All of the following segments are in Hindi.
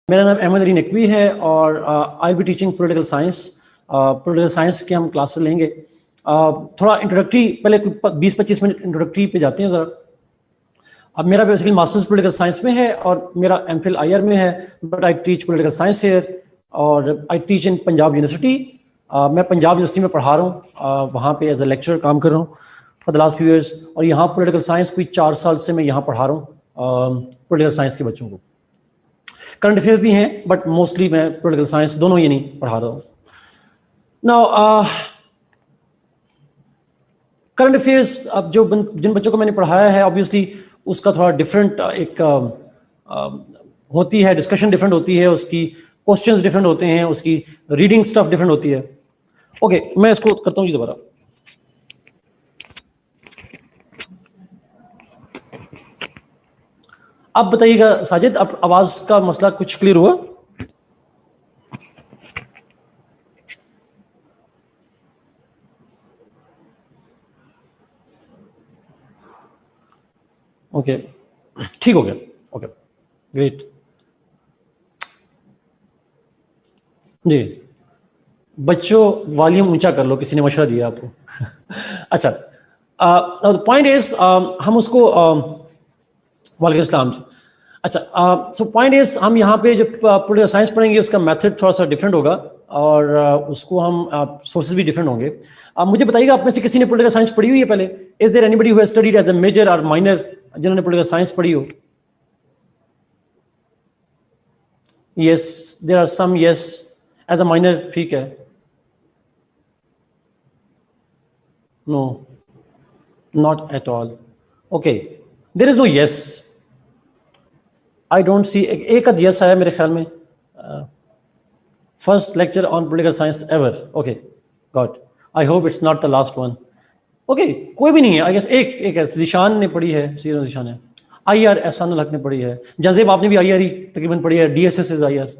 मेरा नाम अहमद अली नकवी है और I be teaching political science. Political science के हम क्लासेस लेंगे। थोड़ा इंट्रोडक्टरी, पहले 20-25 मिनट इंट्रोडक्टरी पे जाते हैं ज़रा। अब मेरा बेसिकली मास्टर्स पॉलिटिकल साइंस में है और मेरा एमफिल आईआर में है, but I teach political science here और I teach in Punjab University. मैं पंजाब यूनिवर्सिटी में पढ़ा रहा हूँ, वहाँ पे एज ए लेक्चरर काम कर रहा हूँ for the last few years. और यहाँ पॉलिटिकल साइंस कोई 4 साल से मैं यहाँ पढ़ा रहा हूँ पॉलिटिकल साइंस के बच्चों को। करंट अफेयर्स भी हैं, बट मोस्टली मैं पॉलिटिकल साइंस दोनों ये नहीं पढ़ा रहा हूँ। नाउ करंट अफेयर्स, अब जिन बच्चों को मैंने पढ़ाया है ऑब्वियसली उसका थोड़ा डिफरेंट एक होती है, डिस्कशन डिफरेंट होती है, उसकी क्वेश्चंस डिफरेंट होते हैं, उसकी रीडिंग स्टफ डिफरेंट होती है। ओके, मैं इसको करता हूँ जी दोबारा। अब बताइएगा साजिद, अब आवाज का मसला कुछ क्लियर हुआ? ओके, ठीक हो गया। ओके, ग्रेट जी। बच्चों वॉल्यूम ऊंचा कर लो, किसी ने मशवरा दिया आपको। अच्छा, पॉइंट इज हम उसको वालेकुम अस्सलाम जी। अच्छा, सो पॉइंट इज हम यहाँ पे जो पॉलिटिकल साइंस पढ़ेंगे उसका मेथड थोड़ा सा डिफरेंट होगा और उसको हम सोर्सेज भी डिफरेंट होंगे। मुझे बताइएगा, आप में से किसी ने पॉलिटिकल साइंस पढ़ी हुई है पहले? Is there anybody who has studied as a major और माइनर, जिन्होंने पॉलिटिकल साइंस पढ़ी हो? Yes, there are some. Yes, as a minor ठीक है। No, not at all. Okay, there is no yes. I don't see. एक अद यस आया मेरे ख्याल में। First lecture on political science ever. Okay, God, I hope it's not the last one. Okay, कोई भी नहीं है आई गेस। एक है, जिशान ने पढ़ी है, सीरो जिशान है। आईआर एहसानुल हक ने पढ़ी है। जजेब आपने भी आईआर ही तकरीबन पढ़ी है। DSS is IR.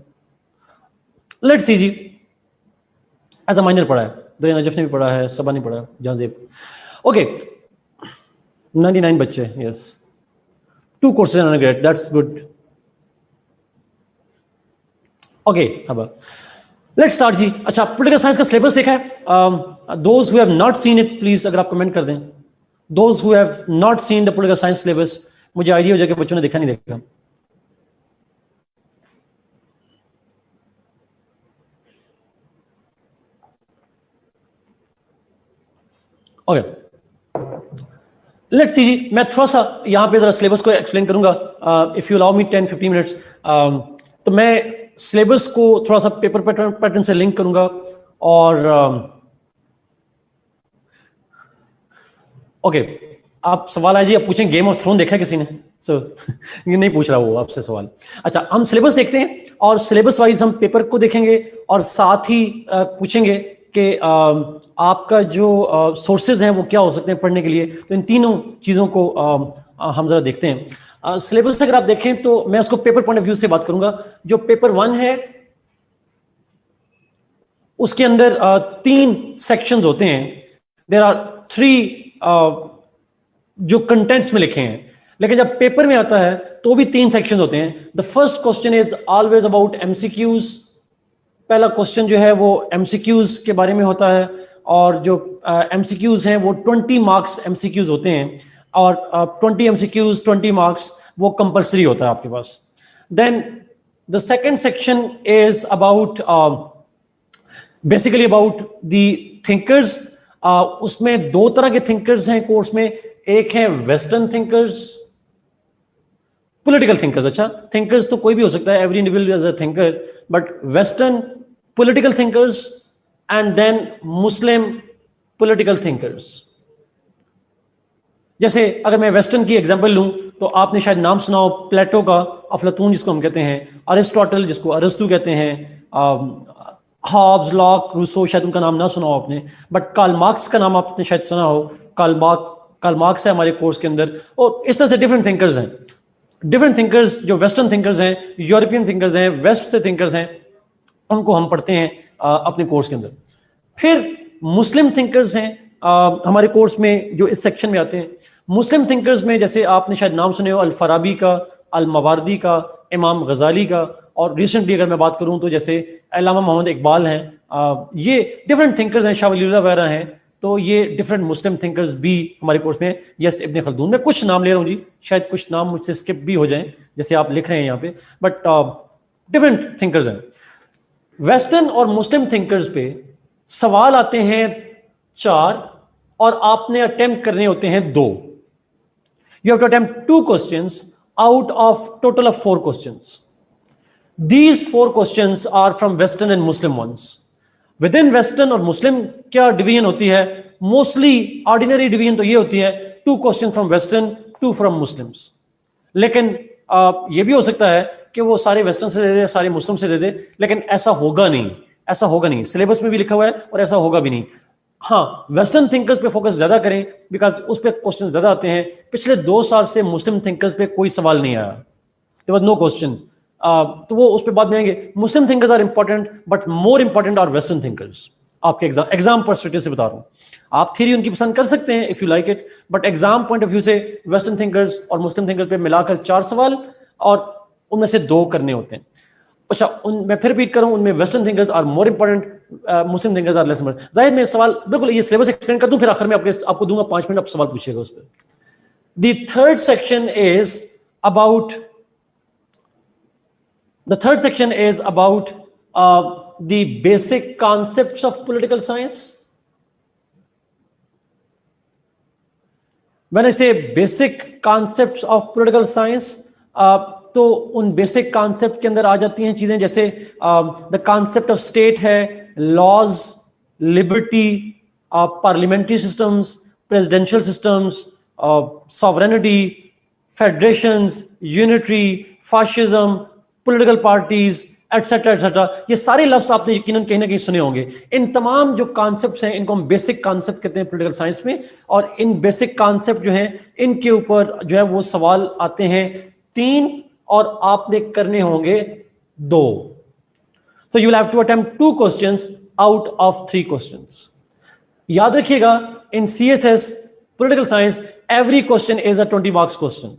Let's see जी, एज अ माइनर पढ़ा है। दरिया नजफ ने भी पढ़ा है, सबा ने पढ़ा है, जजेब। ओके, 99 बच्चे। Yes, 2 courses on grade, that's good. Okay, अब लेट्स स्टार्ट जी। अच्छा, पॉलिटिकल साइंस का सिलेबस देखा है? Those who have not seen it, please अगर आप कमेंट कर दें। Those who have not seen the political science syllabus, मुझे आइडिया हो जाए कि बच्चों ने देखा नहीं देखा। ओके, लेट्स सी जी। मैं थोड़ा सा यहाँ पे जरा सिलेबस को एक्सप्लेन करूंगा, if you allow me 10-15 minutes. तो मैं सिलेबस को थोड़ा सा पेपर पैटर्न से लिंक करूंगा और ओके, आप सवाल आए जी, आप पूछें गेम ऑफ थ्रोन देखा है किसी ने? ये नहीं पूछ रहा वो आपसे सवाल। अच्छा, हम सिलेबस देखते हैं और सिलेबस वाइज हम पेपर को देखेंगे और साथ ही पूछेंगे कि आपका जो सोर्सेज हैं वो क्या हो सकते हैं पढ़ने के लिए। तो इन तीनों चीज़ों को हम जरा देखते हैं। सिलेबस अगर आप देखें तो मैं उसको पेपर पॉइंट ऑफ व्यू से बात करूंगा। जो पेपर 1 है उसके अंदर 3 सेक्शंस होते हैं। देयर आर 3 जो कंटेंट्स में लिखे हैं, लेकिन जब पेपर में आता है तो भी 3 सेक्शंस होते हैं। The first question is always about MCQs. पहला क्वेश्चन जो है वो एमसीक्यूज के बारे में होता है और जो एमसीक्यूज हैं वो 20 मार्क्स एमसीक्यूज होते हैं और 20 एमसीक्यूज 20 मार्क्स वो कंपलसरी होता है आपके पास। Then the second section is about basically about the thinkers. उसमें 2 तरह के थिंकर्स हैं कोर्स में। एक है वेस्टर्न थिंकर्स, पॉलिटिकल थिंकर्स। अच्छा, थिंकर्स तो कोई भी हो सकता है, every individual is a thinker, but western political thinkers and then Muslim political thinkers. जैसे अगर मैं वेस्टर्न की एग्जांपल लूं तो आपने शायद नाम सुना हो प्लेटो का, अफलातून जिसको हम कहते हैं, अरिस्टोटल जिसको अरस्तु कहते हैं, हॉब्स, लॉक, रूसो, शायद उनका नाम ना सुना हो आपने, बट कार्ल मार्क्स का नाम आपने शायद सुना हो। कार्ल मार्क्स है हमारे कोर्स के अंदर। और इस तरह से डिफरेंट थिंकर्स हैं। डिफरेंट थिंकर्स जो वेस्टर्न थिंकर्स हैं, यूरोपियन थिंकर्स हैं, वेस्ट से थिंकर्स हैं, उनको हम पढ़ते हैं अपने कोर्स के अंदर। फिर मुस्लिम थिंकर्स हैं हमारे कोर्स में जो इस सेक्शन में आते हैं। मुस्लिम थिंकर्स में जैसे आपने शायद नाम सुने हो अल फराबी का, अल मवारदी का, इमाम गजाली का और रिसेंटली अगर मैं बात करूं तो जैसे अल्लामा मोहम्मद इकबाल हैं, ये डिफरेंट थिंकर्स हैं, शाह वलीउल्लाह वगैरह हैं, तो ये डिफरेंट मुस्लिम थिंकर्स भी हमारे कोर्स में। यस, इब्न खल्दून, मैं कुछ नाम ले रहा हूँ जी, शायद कुछ नाम मुझसे स्किप भी हो जाएं जैसे आप लिख रहे हैं यहाँ पे, बट डिफरेंट थिंकर्स हैं। वेस्टर्न और मुस्लिम थिंकर्स पे सवाल आते हैं 4 और आपने अटेम्प्ट करने होते हैं 2। You have to attempt 2 questions out of total of 4 questions. These 4 questions are from Western and Muslim ones. Within Western और Muslim क्या डिवीजन होती है? मोस्टली ऑर्डिनरी डिवीजन तो ये होती है 2 question from western, 2 from Muslims. लेकिन ये भी हो सकता है कि वो सारे वेस्टर्न से दे दे, सारे मुस्लिम से दे दे, लेकिन ऐसा होगा नहीं, ऐसा होगा नहीं। सिलेबस में भी लिखा हुआ है और ऐसा होगा भी नहीं। हाँ, वेस्टर्न थिंकर्स पे फोकस ज्यादा करें बिकॉज उस पर क्वेश्चन ज्यादा आते हैं। पिछले 2 साल से मुस्लिम थिंकर्स पे कोई सवाल नहीं आया, देयर वाज नो क्वेश्चन। तो वो उस पर बाद में आएंगे। Muslim thinkers are important but more important are western thinkers. आपके एग्जाम पर्सपेक्टिव से बता रहा हूं, आप थ्योरी उनकी पसंद कर सकते हैं if you like it, but exam point of view से वेस्टर्न थिंकर्स और मुस्लिम थिंकर्स पे मिलाकर 4 सवाल और उनमें से 2 करने होते हैं। अच्छा, मैं फिर रिपीट करूं, उनमें western thinkers are more important, Muslim thinkers are less important. जाहिर मैं सवाल बिल्कुल ये सिलेबस एक्सप्लेन कर दूं, फिर आखिर में आपको दूंगा 5 मिनट, आप सवाल पूछिएगा उस पर। The third section is about The third section is about the basic concepts of political science. When I say basic concepts of political science, तो उन बेसिक कॉन्सेप्ट के अंदर आ जाती हैं चीजें जैसे द कॉन्सेप्ट ऑफ स्टेट है, laws, liberty, parliamentary systems, presidential systems, sovereignty, federations, unitary, fascism, political parties, etcetera etcetera. ये सारे लफ्ज आपने यकीनन कहीं ना कहीं सुने होंगे। इन तमाम जो कॉन्सेप्ट्स हैं इनको हम बेसिक कॉन्सेप्ट कहते हैं पॉलिटिकल साइंस में, और इन बेसिक कॉन्सेप्ट जो हैं इनके ऊपर जो है वो सवाल आते हैं 3 और आपने करने होंगे 2। तो you will have to attempt 2 questions out of 3 questions. याद रखिएगा, in CSS political science every question is a 20 marks question.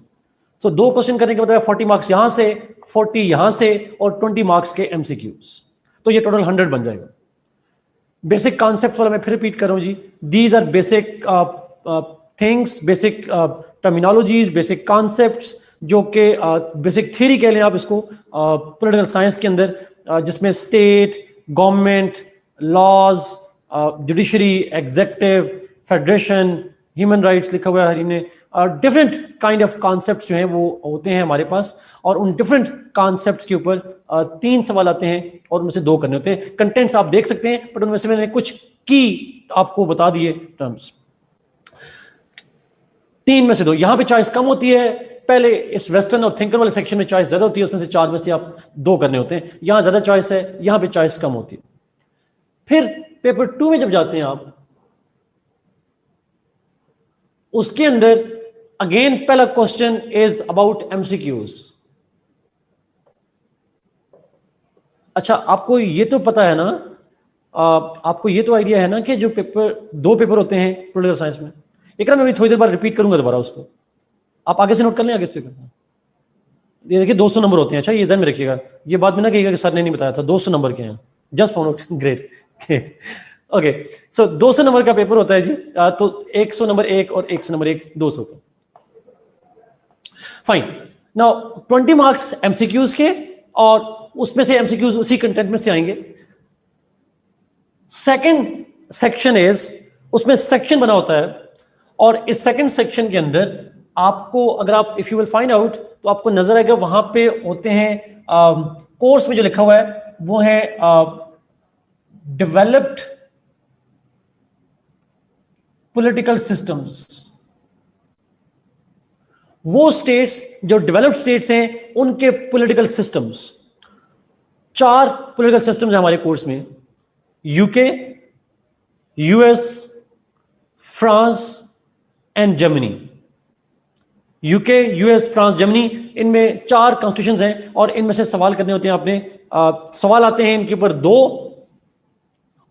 तो 2 क्वेश्चन करने के मतलब 40 मार्क्स यहां से, 40 यहां से और 20 मार्क्स के एमसीक्यूज, तो ये टोटल 100 बन जाएगा। बेसिक कॉन्सेप्ट वाला मैं फिर रिपीट कर रहा हूं जी, these are basic things, basic terminologies, basic concepts जो कि बेसिक थ्योरी कह लें आप इसको पॉलिटिकल साइंस के अंदर, जिसमें state, government, laws, judiciary, executive, federation, human rights लिखा हुआ है इनमें, डिफरेंट काइंड ऑफ कॉन्सेप्ट्स जो हैं वो होते हैं हमारे पास, और उन डिफरेंट कॉन्सेप्ट्स के ऊपर 3 सवाल आते हैं और उनमें से 2 करने होते हैं। कंटेंट्स आप देख सकते हैं, बट उनमें से मैंने कुछ की आपको बता दिए टर्म्स। 3 में से 2, यहां पे चॉइस कम होती है। पहले इस वेस्टर्न और थिंकर वाले सेक्शन में चॉइस ज्यादा होती है, उसमें से 4 में से आप 2 करने होते हैं। यहां ज्यादा चॉइस है, यहां पे चॉइस कम होती है। फिर पेपर 2 में जब जाते हैं आप, उसके अंदर अगेन पहला क्वेश्चन इज अबाउट एमसीक्यूज। अच्छा, आपको ये तो पता है ना, आपको ये तो आइडिया है ना कि जो 2 पेपर होते हैं पॉलिटिकल साइंस में, एक मैं थोड़ी देर बाद रिपीट करूंगा दोबारा उसको, आप आगे से नोट कर लें, आगे से करना। ये देखिए 200 नंबर होते हैं। अच्छा, ये ध्यान में रखिएगा, ये बात में ना कहिएगा कि सर ने नहीं बताया था, 200 नंबर के हैं, just found out, great. Okay, so 200 number का पेपर होता है जी, तो 100 नंबर 1 और 100 नंबर 1, 200 का। फाइन, नाउ 20 मार्क्स एमसीक्यूज के, और उसमें से एमसीक्यूज उसी कंटेंट में से आएंगे। सेकंड सेक्शन इज, उसमें सेक्शन बना होता है, और इस सेकंड सेक्शन के अंदर आपको, अगर आप if you will find out, तो आपको नजर आएगा वहां पे होते हैं कोर्स में जो लिखा हुआ है वो है डेवलप्ड पॉलिटिकल सिस्टम्स। वो स्टेट्स जो डेवलप्ड स्टेट्स हैं उनके पॉलिटिकल सिस्टम्स, 4 पॉलिटिकल सिस्टम्स हैं हमारे कोर्स में, UK, US, France and Germany. UK, US, France, Germany, इनमें 4 कॉन्स्टिट्यूशंस हैं, और इनमें से सवाल करने होते हैं आपने। सवाल आते हैं इनके ऊपर 2,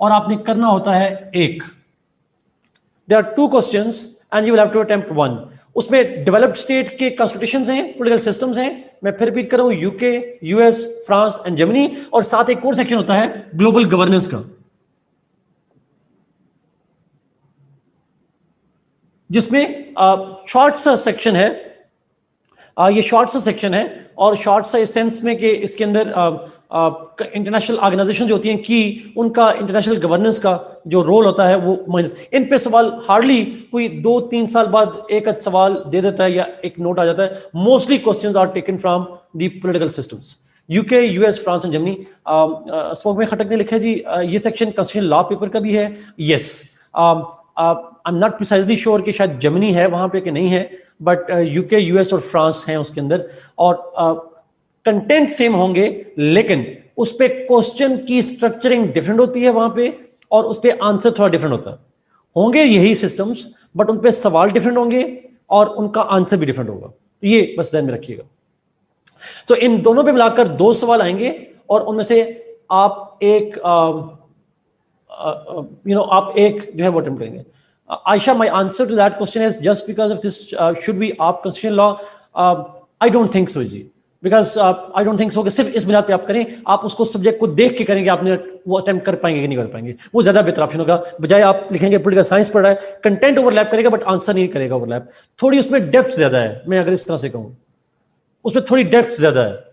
और आपने करना होता है 1। There are 2 questions and you will have to attempt 1। उसमें डेवलप्ड स्टेट के कॉन्स्टिट्यूशंस हैं, पॉलिटिकल सिस्टम्स हैं, मैं फिर रिपीट कर रहा हूं, UK, US, France and Germany, और साथ एक और सेक्शन होता है ग्लोबल गवर्नेंस का, जिसमें शॉर्ट सा सेक्शन है। ये शॉर्ट सा सेक्शन है, और शॉर्ट सा इस सेंस में कि इसके अंदर इंटरनेशनल ऑर्गेनाइजेशन जो होती हैं कि उनका इंटरनेशनल गवर्नेंस का जो रोल होता है वो इन पे सवाल हार्डली कोई 2-3 साल बाद एक सवाल दे देता है या एक नोट आ जाता है। Mostly questions are taken from the political systems, UK, US, France and Germany. स्मोक में खटक ने लिखा है जी, ये सेक्शन कॉन्स्टिट्यूशन लॉ पेपर का भी है। Yes, I am not precisely sure कि शायद जर्मनी है वहां पे कि नहीं है, बट यूके, यूएस और फ्रांस हैं उसके अंदर, और कंटेंट सेम होंगे, लेकिन उस पे क्वेश्चन की स्ट्रक्चरिंग डिफरेंट होती है वहां पे, और उस पे आंसर थोड़ा डिफरेंट होता है। होंगे यही सिस्टम्स, बट उन पे सवाल डिफरेंट होंगे और उनका आंसर भी डिफरेंट होगा। ये बस ध्यान में रखिएगा। तो इन दोनों पे मिलाकर 2 सवाल आएंगे, और उनमें से आप एक आप एक जो है वो अटेम्प्ट करेंगे। Aisha, my answer to that question is just because of this, should we opt constitutional law? I don't think so ji, because I don't think so कि सिर्फ इस बिना पे आप करें, आप उसको सब्जेक्ट को देख के करेंगे, आपने वो अटेम्प्ट कर पाएंगे कि नहीं कर पाएंगे, वो ज्यादा बेहतर ऑप्शन होगा। बजाय आप लिखेंगे पॉलिटिकल साइंस पढ़ रहा है, कंटेंट ओवरलैप करेगा बट आंसर नहीं करेगा ओवरलैप। थोड़ी उसमें डेप्थ ज्यादा है, मैं अगर इस तरह से कहूँ, उसमें थोड़ी डेप्थ ज्यादा है।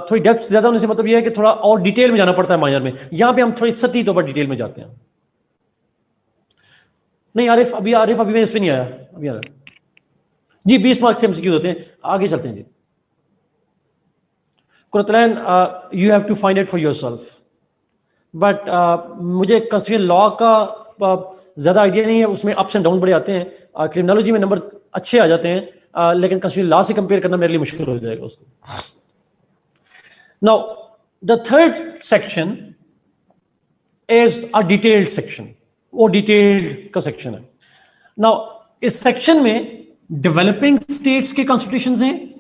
थोड़ी डेप्थ ज्यादा होने से मतलब यह है कि थोड़ा और डिटेल में जाना पड़ता है माइनर में। यहाँ पे हम थोड़ी सती तो डिटेल में जाते हैं। नहीं आरिफ अभी मैं इस पे नहीं आया, अभी आ रहा जी। 20 मार्क्स से एमसीक्यू होते हैं, आगे चलते हैं जी। Quratulain, you have to find it for yourself, but मुझे कंस्टिट्यूशन लॉ का ज्यादा आइडिया नहीं है, उसमें अप्स एंड डाउन बड़े आते हैं। क्रिमिनोलॉजी में नंबर अच्छे आ जाते हैं, लेकिन कंस्टिट्यूशन लॉ से कंपेयर करना मेरे लिए मुश्किल हो जाएगा उसको। Now the third section is a detailed section, वो डिटेल्ड का सेक्शन है। नाउ इस सेक्शन में डेवलपिंग स्टेट्स के कॉन्स्टिट्यूशंस हैं,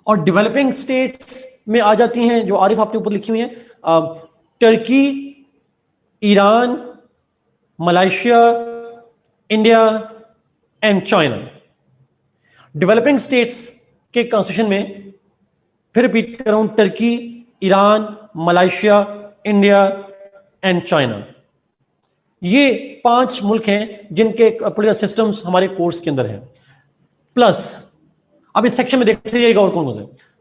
और डेवलपिंग स्टेट्स में आ जाती हैं जो आरिफ आपने ऊपर लिखी हुई हैं, Turkey, Iran, Malaysia, India and China. Developing states के कॉन्स्टिट्यूशन में फिर रिपीट कर रहा हूं, Turkey, Iran, Malaysia, India and China. ये 5 मुल्क हैं जिनके पॉलिटिकल सिस्टम्स हमारे कोर्स के अंदर हैं। प्लस अब इस सेक्शन में देखते जाइएगा और कौन कौन से,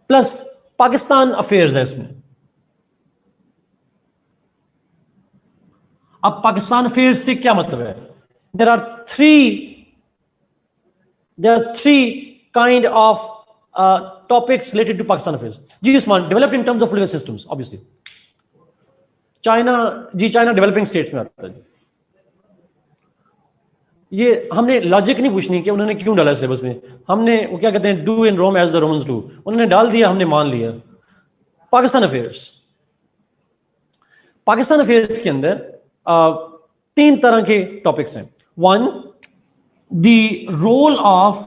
प्लस पाकिस्तान अफेयर्स है इसमें। अब पाकिस्तान अफेयर्स से क्या मतलब है? There are three kind of topics related to Pakistan affairs. जी Usman, developed in terms of political systems obviously. China developing states में आता है। ये हमने लॉजिक नहीं पूछनी कि उन्होंने क्यों डाला सिलेबस में, हमने वो क्या कहते हैं, do in Rome as the Romans do, उन्होंने डाल दिया, हमने मान लिया। पाकिस्तान अफेयर्स के अंदर 3 तरह के टॉपिक्स हैं। 1, the role of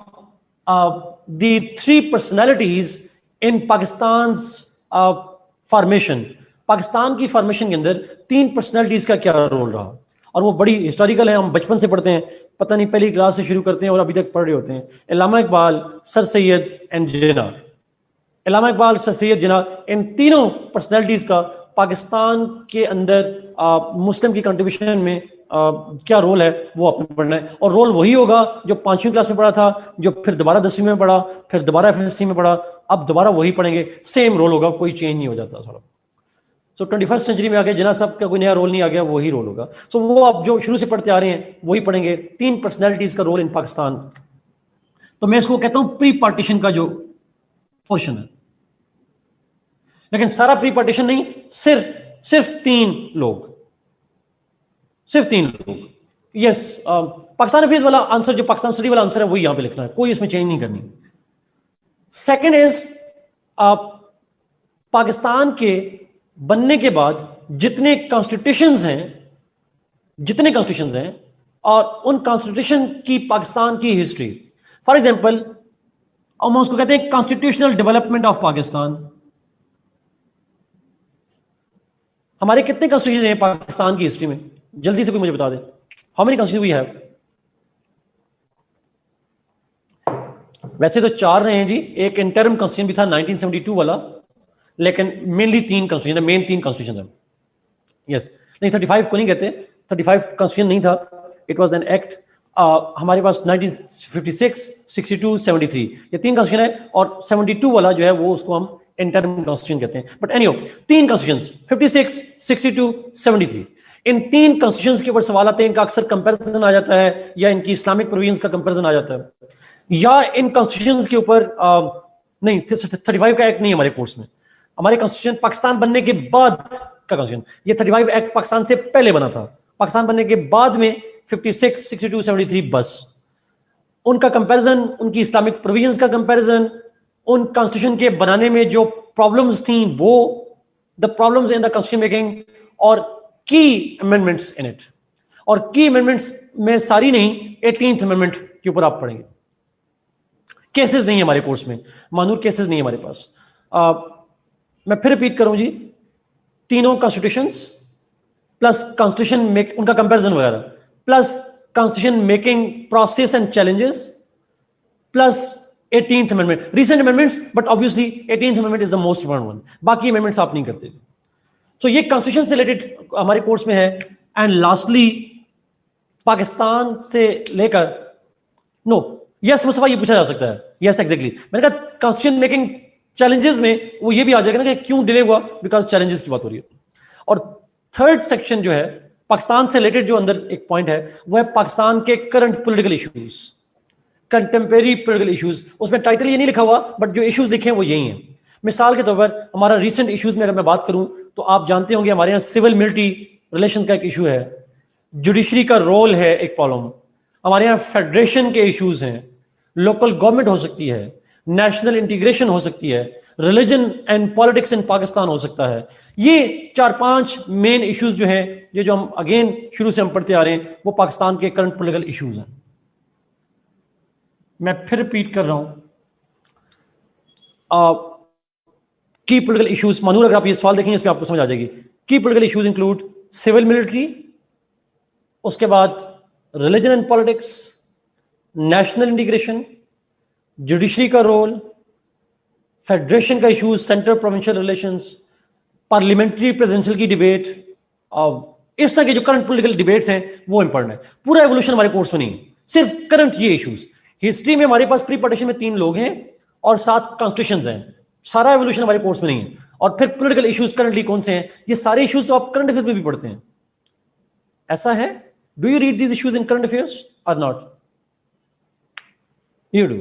the 3 personalities in Pakistan formation. Pakistan की फॉर्मेशन के अंदर 3 पर्सनैलिटीज का क्या रोल रहा, और वो बड़ी हिस्टोरिकल है, हम बचपन से पढ़ते हैं, पता नहीं पहली क्लास से शुरू करते हैं और अभी तक पढ़ रहे होते हैं। Allama Iqbal, sir Syed and Jinnah. Allama Iqbal, sir Syed, Jinnah, इन तीनों पर्सनैलिटीज का पाकिस्तान के अंदर मुस्लिम की कंट्रीब्यूशन में क्या रोल है वो आपने पढ़ना है। और रोल वही होगा जो 5वीं क्लास में पढ़ा था, जो फिर दोबारा 10वीं में पढ़ा, फिर दोबारा एफएससी में पढ़ा, अब दोबारा वही पढ़ेंगे, सेम रोल होगा, कोई चेंज नहीं हो जाता सारा। सो 21st सेंचुरी में आके जिन्ना साहब का कोई नया रोल नहीं आ गया, वही रोल होगा। सो वो आप जो शुरू से पढ़ते आ रहे हैं वही पढ़ेंगे, 3 पर्सनैलिटीज का रोल इन पाकिस्तान। तो मैं इसको कहता हूं प्री पार्टीशन का जो पोर्शन है, लेकिन सारा प्री पार्टीशन नहीं, सिर्फ 3 लोग, यस। पाकिस्तान अफेयर्स वाला आंसर, जो पाकिस्तान स्टडी वाला आंसर है, वही यहां पे लिखना है, कोई इसमें चेंज नहीं करनी। सेकेंड इज पाकिस्तान के बनने के बाद जितने कॉन्स्टिट्यूशंस हैं और उन कॉन्स्टिट्यूशन की पाकिस्तान की हिस्ट्री। फॉर एग्जांपल, हम उसको कहते हैं कॉन्स्टिट्यूशनल डेवलपमेंट ऑफ पाकिस्तान। हमारे कितने कॉन्स्टिट्यूशन हैं पाकिस्तान की हिस्ट्री में? जल्दी से कोई मुझे बता दे, how many constitution we have? वैसे तो 4 रहे हैं जी, एक इंटरम कॉन्स्टिट्यूशन भी था 1972 वाला, लेकिन मेनली 3 कॉन्स्टिट्यूशन है, मेन 3 कॉन्स्टिट्यूशन है। यस, नहीं 35 को नहीं कहते, 35 कॉन्स्टिट्यूशन नहीं था, इट वाज एन एक्ट। हमारे पास 1956, 62, 73 ये 3 कॉन्स्टिट्यूशन है, और 72 वाला जो है वो उसको हम इंटरम कॉन्स्टिट्यूशन कहते हैं। But anyway 3 constitutions 56, 62, 73, in 3 constitutions के ऊपर सवाल आते हैं, इनका अक्सर कंपैरिजन आ जाता है, या इनकी इस्लामिक प्रोविजंस का कंपैरिजन आ जाता है, या इन कॉन्स्टिट्यूशंस के ऊपर नहीं 35 का एक्ट नहीं हमारे कोर्स में, हमारे कॉन्स्टिट्यूशन पाकिस्तान बनने के बाद का कॉन्स्टिट्यूशन, ये 35 एक्ट पाकिस्तान से पहले बना था, पाकिस्तान बनने के बाद में 56, 62, 73 बस उनका कंपैरिजन, उनकी इस्लामिक प्रोविजंस का कंपैरिजन, उन कॉन्स्टिट्यूशन के बनाने में जो प्रॉब्लम्स थी वो, the problems in the constitution making, और की अमेंडमेंट्स इन इट। और की अमेंडमेंट्स में सारी नहीं, 18th अमेंडमेंट के ऊपर आप पढ़ेंगे। केसेस नहीं है हमारे कोर्स में, मानूर केसेस नहीं है हमारे पास। मैं फिर रिपीट करूं जी, तीनों कॉन्स्टिट्यूशंस प्लस कॉन्स्टिट्यूशन मेक, उनका कंपैरिजन वगैरह, plus constitution making process and challenges, plus 18th amendment, recent amendments, but obviously 18th amendment is the most important one, बाकी अमेंडमेंट्स आप नहीं करते। सो ये कॉन्स्टिट्यूशन से रिलेटेड हमारे कोर्स में है। एंड लास्टली पाकिस्तान से लेकर, नो यस मुस्तफा, ये पूछा जा सकता है, यस एग्जैक्टली, मैंने कहा कॉन्स्टिट्यूशन मेकिंग चैलेंजेस में वो ये भी आ जाएगा ना कि क्यों डिले हुआ, बिकॉज चैलेंजेस की बात हो रही है। और थर्ड सेक्शन जो है पाकिस्तान से रिलेटेड, जो अंदर एक पॉइंट है वो है पाकिस्तान के current political issues, contemporary political issues. उसमें टाइटल ये नहीं लिखा हुआ, बट जो इश्यूज लिखे हैं वो यही हैं। मिसाल के तौर पर हमारा रिसेंट इश्यूज में अगर मैं बात करूं तो आप जानते होंगे हमारे यहाँ सिविल मिलिट्री रिलेशन का एक इशू है, जुडिशरी का रोल है एक प्रॉब्लम, हमारे यहाँ फेडरेशन के इश्यूज हैं, लोकल गवर्नमेंट हो सकती है, नेशनल इंटीग्रेशन हो सकती है, religion and politics in Pakistan हो सकता है। ये 4-5 मेन इश्यूज जो हैं, ये जो हम अगेन शुरू से हम पढ़ते आ रहे हैं, वो पाकिस्तान के करंट पॉलिटिकल इश्यूज हैं। मैं फिर रिपीट कर रहा हूं, की पॉलिटिकल इश्यूज, मानूर अगर आप ये सवाल देखेंगे इसमें आपको समझ आ जाएगी। की political issues include civil military, उसके बाद religion and politics, national integration, judiciary का रोल, फेडरेशन का issues, central provincial relations, parliamentary presidential की डिबेट, इस तरह के जो करंट पॉलिटिकल डिबेट्स हैं वो इंपॉर्टेंट है। पूरा एवोल्यूशन हमारे कोर्स में नहीं है, सिर्फ करंट ये इश्यूज। हिस्ट्री में हमारे पास प्री पार्टीशन में 3 लोग हैं और 7 कॉन्स्टिट्यूशंस हैं, सारा एवोल्यूशन हमारे कोर्स में नहीं है। और फिर पॉलिटिकल इश्यूज करंटली कौन से हैं, ये सारे इश्यूज तो आप करंट अफेयर्स में भी पढ़ते हैं। ऐसा है, do you read these issues in current affairs और not? You do,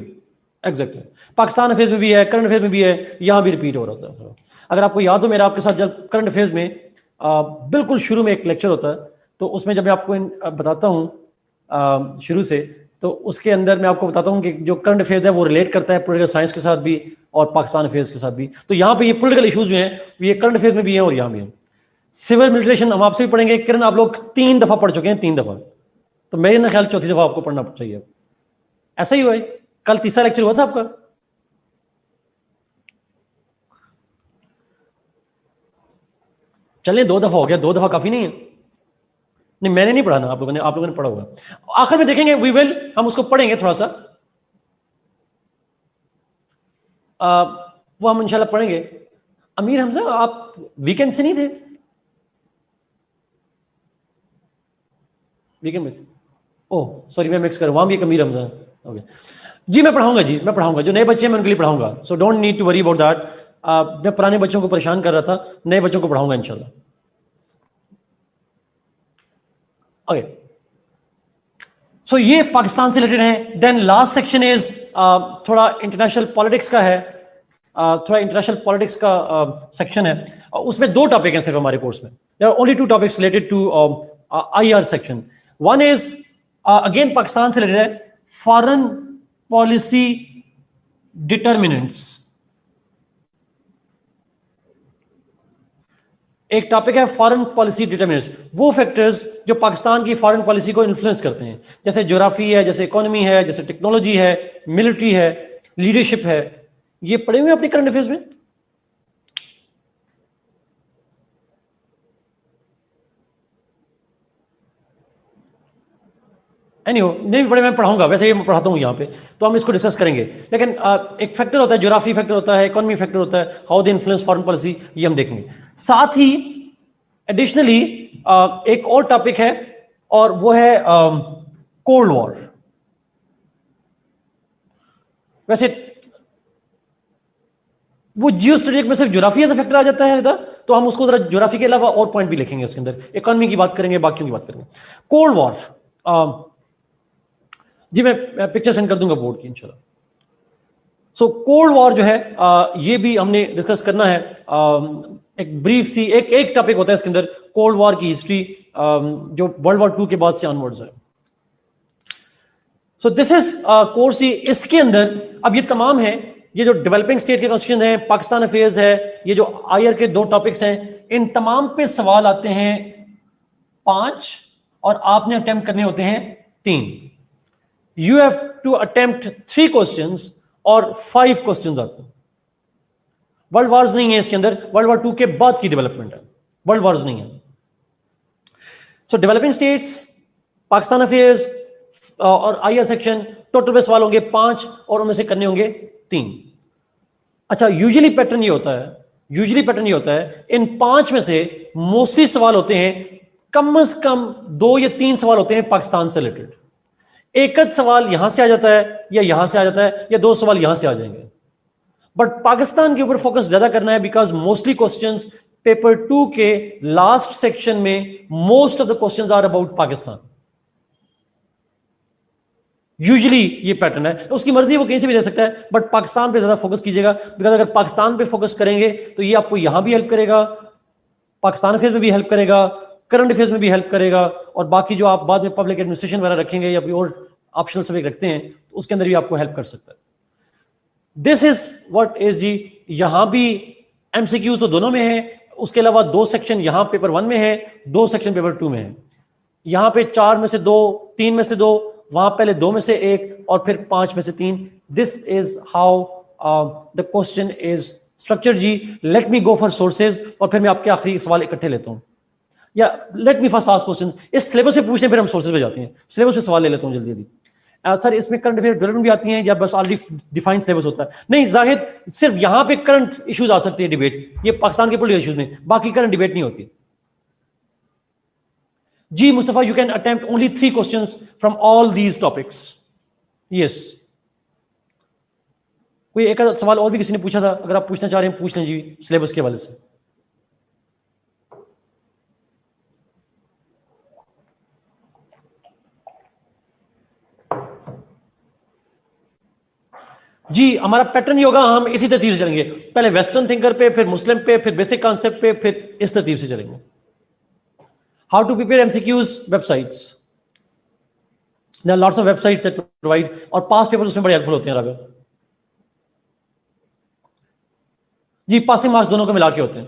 exactly. Pakistan affairs में भी है, करंट अफेयर्स में भी है, यहां भी रिपीट हो रहा था। अगर आपको याद हो, मेरा आपके साथ जब करंट अफेयर्स में बिल्कुल शुरू में एक लेक्चर होता है, तो उसमें जब मैं आपको बताता हूँ शुरू से, तो उसके अंदर मैं आपको बताता हूँ कि जो करंट अफेयर्स है वो रिलेट करता है पॉलिटिकल साइंस के साथ भी और पाकिस्तान अफेयर्स के साथ भी। तो यहाँ पे ये पॉलिटिकल इश्यूज जो हैं ये करंट अफेयर्स में भी हैं और यहाँ भी हैं। सिविल मिलिट्रेशन हम आपसे भी पढ़ेंगे, किरण आप लोग 3 दफा पढ़ चुके हैं, 3 दफा, तो मेरे ना ख्याल 4थी दफा आपको पढ़ना चाहिए। ऐसा ही हुआ है, कल तीसरा लेक्चर हुआ था आपका। चलिए 2 दफा हो गया, 2 दफा काफी नहीं है। नहीं मैंने नहीं पढ़ा ना, आप लोगों ने पढ़ा होगा। आखिर में देखेंगे, वी विल, हम उसको पढ़ेंगे थोड़ा सा, वो हम इंशाल्लाह पढ़ेंगे। अमीर हमजा आप वीकेंड से नहीं थे? वीकेंड में थे? ओह सॉरी, मैं मिक्स कर, वहां भी एक अमीर हमजा। ओके जी, मैं पढ़ाऊंगा जी, मैं पढ़ाऊंगा। जो नए बच्चे हैं मैं उनके लिए पढ़ाऊंगा, so don't need to worry about that. मैं पुराने बच्चों को परेशान कर रहा था, नए बच्चों को पढ़ाऊंगा इंशाल्लाह। ओके, सो ये पाकिस्तान से रिलेटेड है। देन लास्ट सेक्शन इज थोड़ा इंटरनेशनल पॉलिटिक्स का है, थोड़ा इंटरनेशनल पॉलिटिक्स का सेक्शन है। उसमें 2 टॉपिक हैं सिर्फ हमारे कोर्स में। There are only 2 topics related to IR section. One is again Pakistan से रिलेटेड है, फॉरेन पॉलिसी डिटर्मिनेंट्स। एक टॉपिक है फॉरेन पॉलिसी डिटर्मिनेंट्स, वो फैक्टर्स जो पाकिस्तान की फॉरेन पॉलिसी को इन्फ्लुएंस करते हैं, जैसे ज्योग्राफी है, जैसे इकोनॉमी है, जैसे टेक्नोलॉजी है, मिलिट्री है, लीडरशिप है। ये पढ़े हुए अपने करंट अफेयर्स में? एनीहो नहीं पढ़े, मैं पढ़ाऊंगा, वैसे ही मैं पढ़ाता हूँ यहाँ पे, तो हम इसको डिस्कस करेंगे। लेकिन एक फैक्टर होता है, ज्योग्राफी फैक्टर होता है, इकोनॉमी फैक्टर होता है, how they influence foreign policy, ये हम देखेंगे। साथ ही एडिशनली एक और टॉपिक है और वो है कोल्ड वॉर। वैसे वो जियो स्ट्रेटेजिक में सिर्फ ज्योग्राफी एज फैक्टर आ जाता है इधर, तो हम उसको जरा ज्योग्राफी के अलावा और पॉइंट भी लिखेंगे उसके अंदर, इकोनॉमी की बात करेंगे, बाकियों की बात करेंगे। कोल्ड वॉर, जी मैं पिक्चर सेंड कर दूंगा बोर्ड की इंशाल्लाह। सो कोल्ड वॉर जो है ये भी हमने डिस्कस करना है। एक ब्रीफ सी एक टॉपिक होता है इसके अंदर, कोल्ड वॉर की हिस्ट्री, जो वर्ल्ड वॉर 2 के बाद से ऑनवर्ड्स है। सो दिस इज कोर्स ही, इसके अंदर अब ये तमाम है, ये जो डेवलपिंग स्टेट के कॉन्स्टिट्यूशन है, पाकिस्तान अफेयर्स है, ये जो आयर के 2 टॉपिक्स हैं, इन तमाम पे सवाल आते हैं 5 और आपने अटेम्प्ट करने होते हैं 3। You have to attempt 3 questions और 5 क्वेश्चंस आते हैं। वर्ल्ड वॉर्स नहीं है इसके अंदर, वर्ल्ड वॉर 2 के बाद की डेवलपमेंट है, वर्ल्ड वॉर्स नहीं है। सो डेवलपिंग स्टेट्स, पाकिस्तान अफेयर्स और आईआर सेक्शन, टोटल में सवाल होंगे 5 और उनमें से करने होंगे 3। अच्छा, यूजुअली पैटर्न ये होता है इन 5 में से मोस्टली सवाल होते हैं, कम से कम 2 या 3 सवाल होते हैं पाकिस्तान से रिलेटेड। एक सवाल यहां से आ जाता है या यहां से आ जाता है, या 2 सवाल यहां से आ जाएंगे, बट पाकिस्तान के ऊपर फोकस ज्यादा करना है, बिकॉज मोस्टली क्वेश्चंस पेपर 2 के लास्ट सेक्शन में most of the questions are about Pakistan. Usually ये पैटर्न है, उसकी मर्जी वो कहीं से भी दे सकता है, बट पाकिस्तान पे ज्यादा फोकस कीजिएगा, बिकॉज अगर पाकिस्तान पे फोकस करेंगे तो ये आपको यहां भी हेल्प करेगा, पाकिस्तान अफेयर्स में भी हेल्प करेगा, करंट अफेयर्स में भी हेल्प करेगा, और बाकी जो आप बाद में पब्लिक एडमिनिस्ट्रेशन वगैरह रखेंगे या कोई और ऑप्शनल सब्जेक्ट रखते हैं तो उसके अंदर भी आपको हेल्प कर सकता है। दिस इज व्हाट इज जी। यहां भी एमसीक्यूज तो दोनों में है, उसके अलावा 2 सेक्शन यहां पेपर 1 में है, 2 सेक्शन पेपर 2 में है। यहां पे 4 में से 2, 3 में से 2, वहां पहले 2 में से 1 और फिर 5 में से 3। This is how the question is structure जी। Let me go for sources, और फिर मैं आपके आखिरी सवाल इकट्ठे लेता हूं, या let me first ask question. इस सिलेबस से पूछने फिर हम सोर्सेज पे जाते हैं, सिलेबस से सवाल ले लेता हूं जल्दी जल्दी। सर इसमें करंट अफेयर डेवलपमेंट भी आती हैं या बस ऑलरेडी डिफाइंड सिलेबस होता है? नहीं, जाहिर सिर्फ यहां पे करंट इश्यूज आ सकती है डिबेट, ये पाकिस्तान के पॉलिटिकल इश्यूज में, बाकी करंट डिबेट नहीं होती। जी Mustafa, you can attempt only 3 questions from all these topics. Yes, कोई एक सवाल और भी किसी ने पूछा था, अगर आप पूछना चाह रहे हैं पूछ लें जी, सिलेबस के हवाले से। जी हमारा पैटर्न ही होगा, हम इसी तरतीब से चलेंगे, पहले वेस्टर्न थिंकर पे, फिर मुस्लिम पे, फिर बेसिक कॉन्सेप्ट पे, फिर इस तरतीब से चलेंगे। How to prepare MCQs websites, there are lots of websites that provide, और पास पेपर उसमें बड़े हेल्पफुल होते हैं। राबिया जी, पासिंग मार्क्स दोनों को मिला के होते हैं,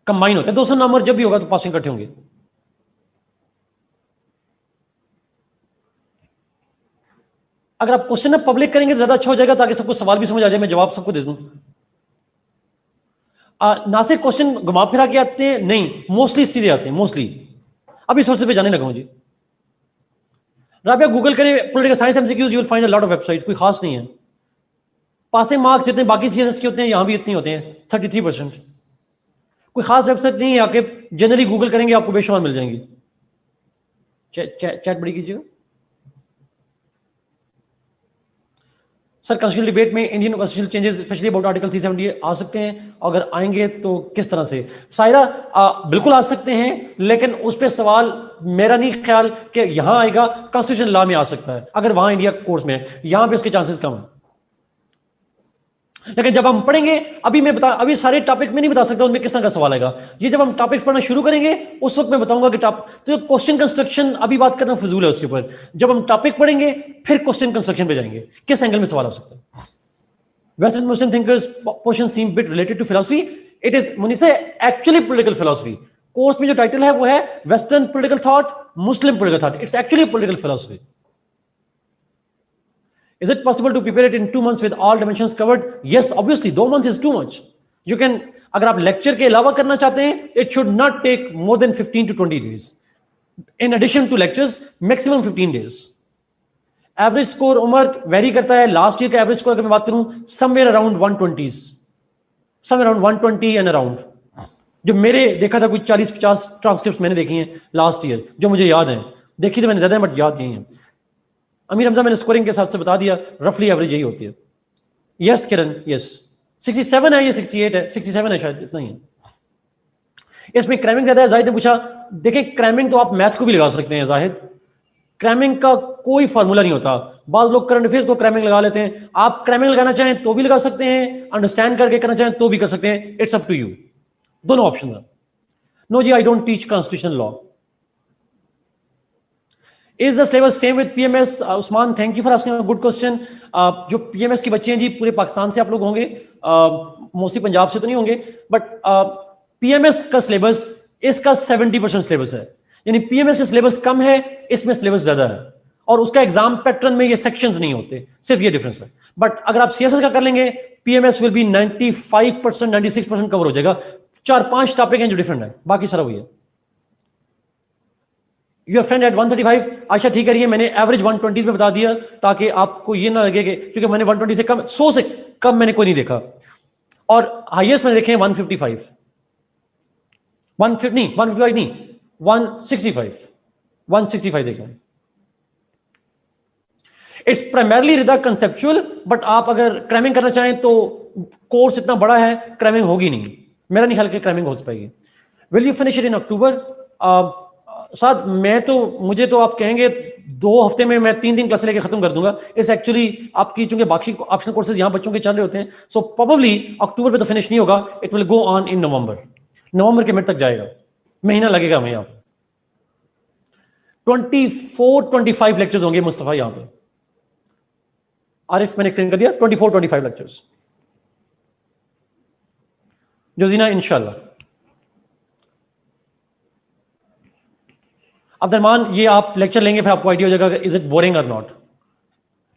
कंबाइन होते हैं, 200 नंबर जब भी होगा तो पासिंग इकट्ठे होंगे। अगर आप क्वेश्चन ना पब्लिक करेंगे तो ज्यादा अच्छा हो जाएगा, ताकि सबको सवाल भी समझ आ जाए, मैं जवाब सबको दे दूं। ना सिर्फ क्वेश्चन घुमा फिरा के आते हैं, नहीं मोस्टली सीधे आते हैं, मोस्टली। अभी सोर्स पे जाने लगा हूं जी। राबिया गूगल करें political science MCQs, you will find a lot of website, कोई खास नहीं है। पासिंग मार्क्स जितने बाकी सीएसएस के होते हैं यहां भी इतने होते हैं, 33%। कोई खास वेबसाइट नहीं है, आके जनरली गूगल करेंगे आपको बेशुमार मिल जाएंगी। चैट बड़ी कीजिएगा। सर कॉन्स्टिट्यूशनल डिबेट में Indian constitutional changes specially about article 370 आ सकते हैं, अगर आएंगे तो किस तरह से? सायरा बिल्कुल आ सकते हैं, लेकिन उस पर सवाल मेरा नहीं ख्याल कि यहां आएगा, कॉन्स्टिट्यूशन लॉ में आ सकता है, अगर वहां इंडिया कोर्स में है, यहां पे उसके चांसेस कम है। लेकिन जब हम पढ़ेंगे, अभी सारे टॉपिक में नहीं बता सकता उनमें किस तरह का सवाल आएगा, ये जब हम टॉपिक्स पढ़ना शुरू करेंगे उस वक्त मैं बताऊंगा कि तो क्वेश्चन कंस्ट्रक्शन अभी बात करना फजूल है उसके ऊपर, जब हम टॉपिक पढ़ेंगे फिर क्वेश्चन कंस्ट्रक्शन पे जाएंगे, किस एंगल में सवाल आ सकता है। Western Muslim thinkers portion seem bit related to philosophy, it is मुनीसे एक्चुअली पॉलिटिकल फिलॉसफी। कोर्स में जो टाइटल है वो है western political thought, Muslim political thought, it's actually political philosophy. Is it possible to prepare it in 2 months with all dimensions covered? Yes, obviously, 2 months is too much. You can, अगर आप लेक्चर के अलावा करना चाहते हैं, it should not take more than 15 to 20 days. In addition to lectures, maximum 15 days. Average score Umar vary करता है। लास्ट ईयर का एवरेज स्कोर अगर मैं बात करूं, somewhere around 120, somewhere around 120 and around. जो मेरे देखा था कुछ 40-50 ट्रांसक्रिप्ट मैंने देखी हैं लास्ट ईयर, जो मुझे याद है। देखी तो मैंने ज्यादा है बट याद यही है। अमीर हमजा मैंने स्कोरिंग के साथ से बता दिया, रफली एवरेज यही होती है। यस किरण, यस 67 है, ये 68 है, 67 है शायद, इतना ही है। इसमें क्रैमिंग ज्यादा है। जाहिद ने पूछा, देखें क्रैमिंग तो आप मैथ को भी लगा सकते हैं जाहिद, क्रैमिंग का कोई फार्मूला नहीं होता। बाज लोग करंट अफेयर्स को क्रैमिंग लगा लेते हैं। आप क्रैमिंग लगाना चाहें तो भी लगा सकते हैं, अंडरस्टैंड करके करना चाहें तो भी कर सकते हैं। इट्स अप टू यू, दोनों ऑप्शन है। नो जी, I don't teach constitutional law. Is the syllabus same with PMS? Usman, thank you for asking a good question. जो पीएमएस की बच्चे हैं जी, पूरे पाकिस्तान से आप लोग होंगे, मोस्टली पंजाब से तो नहीं होंगे, बट पीएमएस का सिलेबस इसका 70% सिलेबस है। यानी पीएमएस में सिलेबस कम है, इसमें सिलेबस ज्यादा है, और उसका एग्जाम पैटर्न में ये सेक्शंस नहीं होते, सिर्फ ये डिफरेंस है। बट अगर आप सीएसएस का कर लेंगे, पीएमएस विल बी 95%, 96% कवर हो जाएगा। 4-5 टॉपिक हैं जो डिफरेंट है, बाकी सारा वही है। योर फ्रेंड एट 135, आशा ठीक है, मैंने एवरेज 120 में बता दिया ताकि आपको ये ना लगे कि क्योंकि मैंने 120 से कम, 100 से कम मैंने कोई नहीं देखा, और हाईएस्ट मैंने देखे 155, 150 नहीं, 155 नहीं, 165, 165 देखे। It's primarily Rida conceptual, but आप अगर क्रैमिंग करना चाहें तो कोर्स इतना बड़ा है, क्रैमिंग होगी नहीं, मेरा नहीं ख्याल कि क्रैमिंग हो पाएगी। Will you finish it in October? साथ मैं तो, मुझे तो आप कहेंगे 2 हफ्ते में मैं 3 क्लास लेके खत्म कर दूंगा। इट्स एक्चुअली आपकी, चूंकि बाकी ऑप्शनल कोर्सेज यहां बच्चों के चल रहे होते हैं, सो प्रोबेबली अक्टूबर में तो फिनिश नहीं होगा, it will go on in November के मिड तक जाएगा, महीना लगेगा हमें। यहाँ 24-25 लेक्चर्स होंगे मुस्तफा यहां पे। आरिफ मैंने एक्सप्लेन कर दिया, 24-25 लेक्चर्स। जोजीना इंशाल्लाह। अब्दुलरमान, ये आप लेक्चर लेंगे फिर आपको आइडिया हो जाएगा इज इट बोरिंग और नॉट,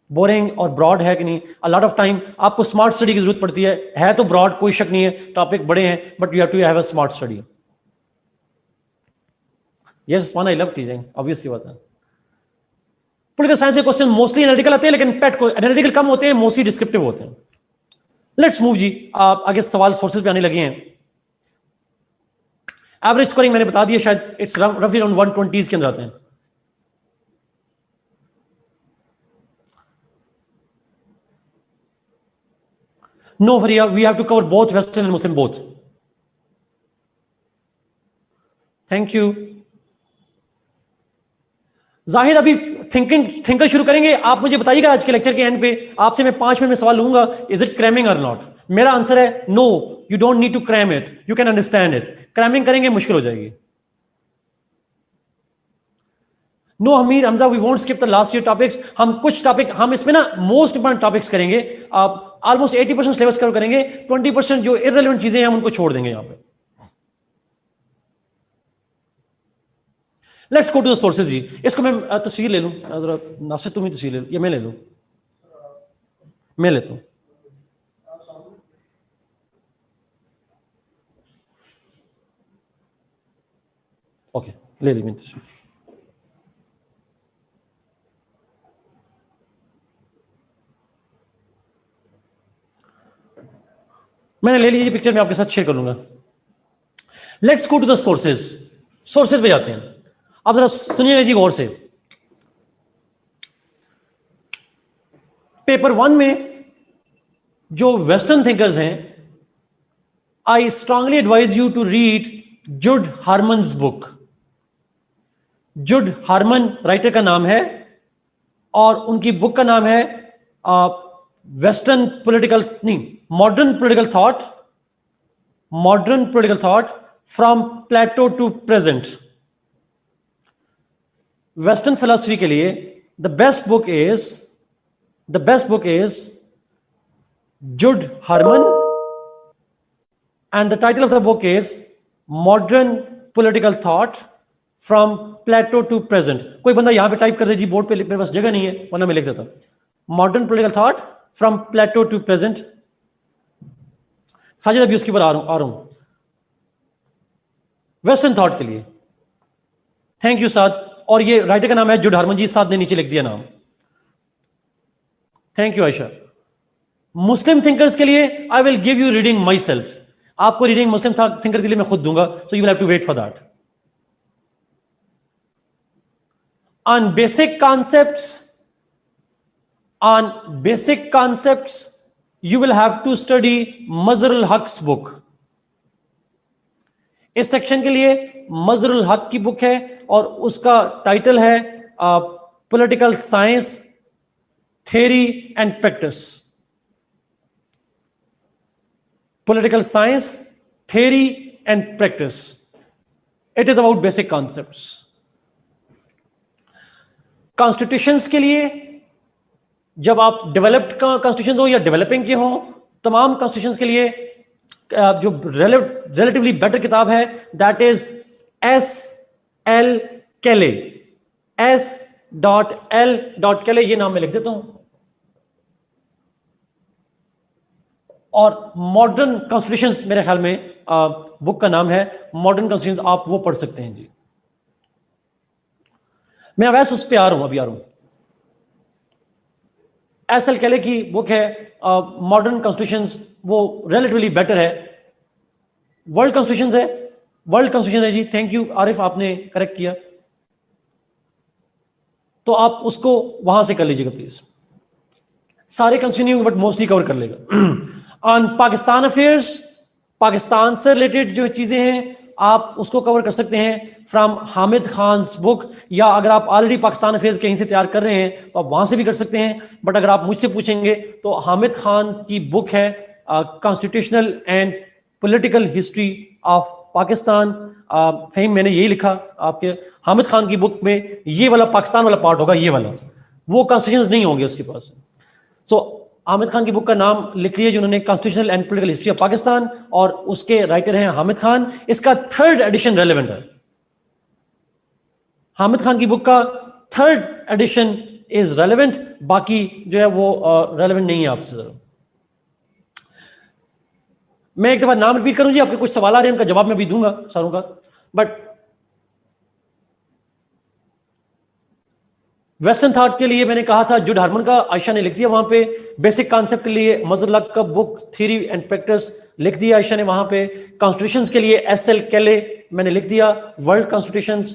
बोरिंग और ब्रॉड है कि नहीं। अ लॉट ऑफ टाइम आपको स्मार्ट स्टडी की जरूरत पड़ती है तो ब्रॉड, कोई शक नहीं है, टॉपिक बड़े हैं, but you have to have a smart study. Yes Usman, I love teaching, obvious सी बात है। पॉलिटिकल साइंस के क्वेश्चन मोस्टली एनालिटिकल आते हैं, लेकिन पेट को एनालिटिकल कम होते हैं, मोस्टली डिस्क्रिप्टिव होते हैं। लेट्स मूव जी, आप आगे सवाल सोर्सेज पे आने लगे हैं। एवरेज स्कोरिंग मैंने बता दिया, शायद इट्स रफली अराउंड 120 के अंदर आते हैं। No Fariya, we have to cover both western and Muslim both. Thank you Zahid. अभी थिंकर शुरू करेंगे, आप मुझे बताइएगा आज के लेक्चर के एंड पे, आपसे मैं 5 मिनट में सवाल लूंगा, इज इट क्रैमिंग और नॉट? मेरा आंसर है no, you don't need to cram it, you can understand it. Cramming करेंगे मुश्किल हो जाएगी। No Amir Hamza, we won't skip the last year topics. हम कुछ टॉपिक, हम इसमें ना मोस्ट इंपॉर्टेंट टॉपिक्स करेंगे। आप ऑलमोस्ट 80% सिलेबस कवर करेंगे, 20% जो इररिलेवेंट चीजें हैं हम उनको छोड़ देंगे यहां पे। Let's go to the sources जी। इसको मैं तस्वीर ले लूं जरा, नासिर तुम ही तस्वीर ले लो, या मैं ले लूं? मैं लेता हूं। ओके, ले ली मैंने तस्वीर। मैंने ले ली ये पिक्चर, मैं आपके साथ शेयर करूंगा। Let's go to the sources. Sources पे जाते हैं। अब जरा सुनिएगा जी गौर से। पेपर 1 में जो वेस्टर्न थिंकर्स हैं, I strongly advise you to read Judd Harmon's book. Judd Harmon writer का नाम है, और उनकी बुक का नाम है वेस्टर्न पॉलिटिकल, नहीं, modern political thought, modern political thought from Plato to present. Western philosophy के लिए the best book is Judd Harmon, and the title of the book is modern political thought from Plato to present. कोई बंदा यहां पे टाइप कर दे जी बोर्ड पे, मेरे पास जगह नहीं है वरना मैं लिख देता। Modern political thought from Plato to present. Sajid अभी उसके ऊपर आ रहा हूं वेस्टर्न थॉट के लिए। थैंक यू साद। और ये राइटर का नाम है जुड हरमनजीत साद ने नीचे लिख दिया नाम। Thank you Ayesha. Muslim thinkers के लिए I will give you reading myself. आपको रीडिंग मुस्लिम थिंकर के लिए मैं खुद दूंगा, so you will have to wait for that. On basic concepts you will have to study Mazharul Haq's book. इस सेक्शन के लिए मजरुल हक की बुक है और उसका टाइटल है political science theory and practice. Political science theory and practice, it is about basic concepts. Constitutions के लिए जब आप डेवलप्ड कॉन्स्टिट्यूशन हो या डेवलपिंग के हो, तमाम कॉन्स्टिट्यूशन के लिए जो रिलेटिवली बेटर किताब है दैट इज S.L. केले। S.L. केले, ये नाम मैं लिख देता हूं। और मॉडर्न कॉन्स्टिट्यूशन मेरे ख्याल में बुक का नाम है मॉडर्न कॉन्स्टिट्यूशन, आप वो पढ़ सकते हैं जी। मैं वैसे उस पर आ रहा हूं, अभी आ रहा हूं। S.L. केले की बुक है मॉडर्न कॉन्स्टिट्यूशंस, वो रिलेटिवली बेटर है। वर्ल्ड कॉन्स्टिट्यूशंस है, वर्ल्ड कॉन्स्टिट्यूशन है जी। थैंक यू आरिफ, आपने करेक्ट किया। तो आप उसको वहां से कर लीजिएगा प्लीज। सारे कॉन्स्टिट्यूशन बट मोस्टली कवर कर लेगा। ऑन पाकिस्तान अफेयर्स, पाकिस्तान से रिलेटेड जो चीजें हैं आप उसको कवर कर सकते हैं फ्रॉम हामिद खान बुक, या अगर आप ऑलरेडी पाकिस्तान अफेयर्स कहीं से तैयार कर रहे हैं तो आप वहां से भी कर सकते हैं। बट अगर आप मुझसे पूछेंगे तो हामिद खान की बुक है constitutional and political history of Pakistan. Fahim, मैंने यही लिखा आपके हामिद खान की बुक में, ये वाला पाकिस्तान वाला पार्ट होगा, ये वाला, वो कॉन्स्टिट्यूशन नहीं होंगे उसके पास। सो हामिद खान की बुक का नाम लिख लिया जिन्होंने constitutional and political history of Pakistan, और उसके राइटर हैं हामिद खान। इसका 3rd एडिशन रेलेवेंट है। हामिद खान की बुक का 3rd एडिशन इज रेलेवेंट, बाकी जो है वो रेलेवेंट नहीं है आपसे। जरा मैं एक दफा नाम रिपीट करूं जी, आपके कुछ सवाल आ रहे हैं, उनका जवाब मैं भी दूंगा सारों का। बट वेस्टर्न थॉट के लिए मैंने कहा था जुड हार्मन का, आयशा ने लिख दिया वहां पे। बेसिक कॉन्सेप्ट के लिए मजरुल हक का बुक थ्योरी एंड प्रैक्टिस लिख दिया आयशा ने वहां पे। कॉन्स्टिट्यूशंस के लिए S.L. केले मैंने लिख दिया, वर्ल्ड कॉन्स्टिट्यूशंस।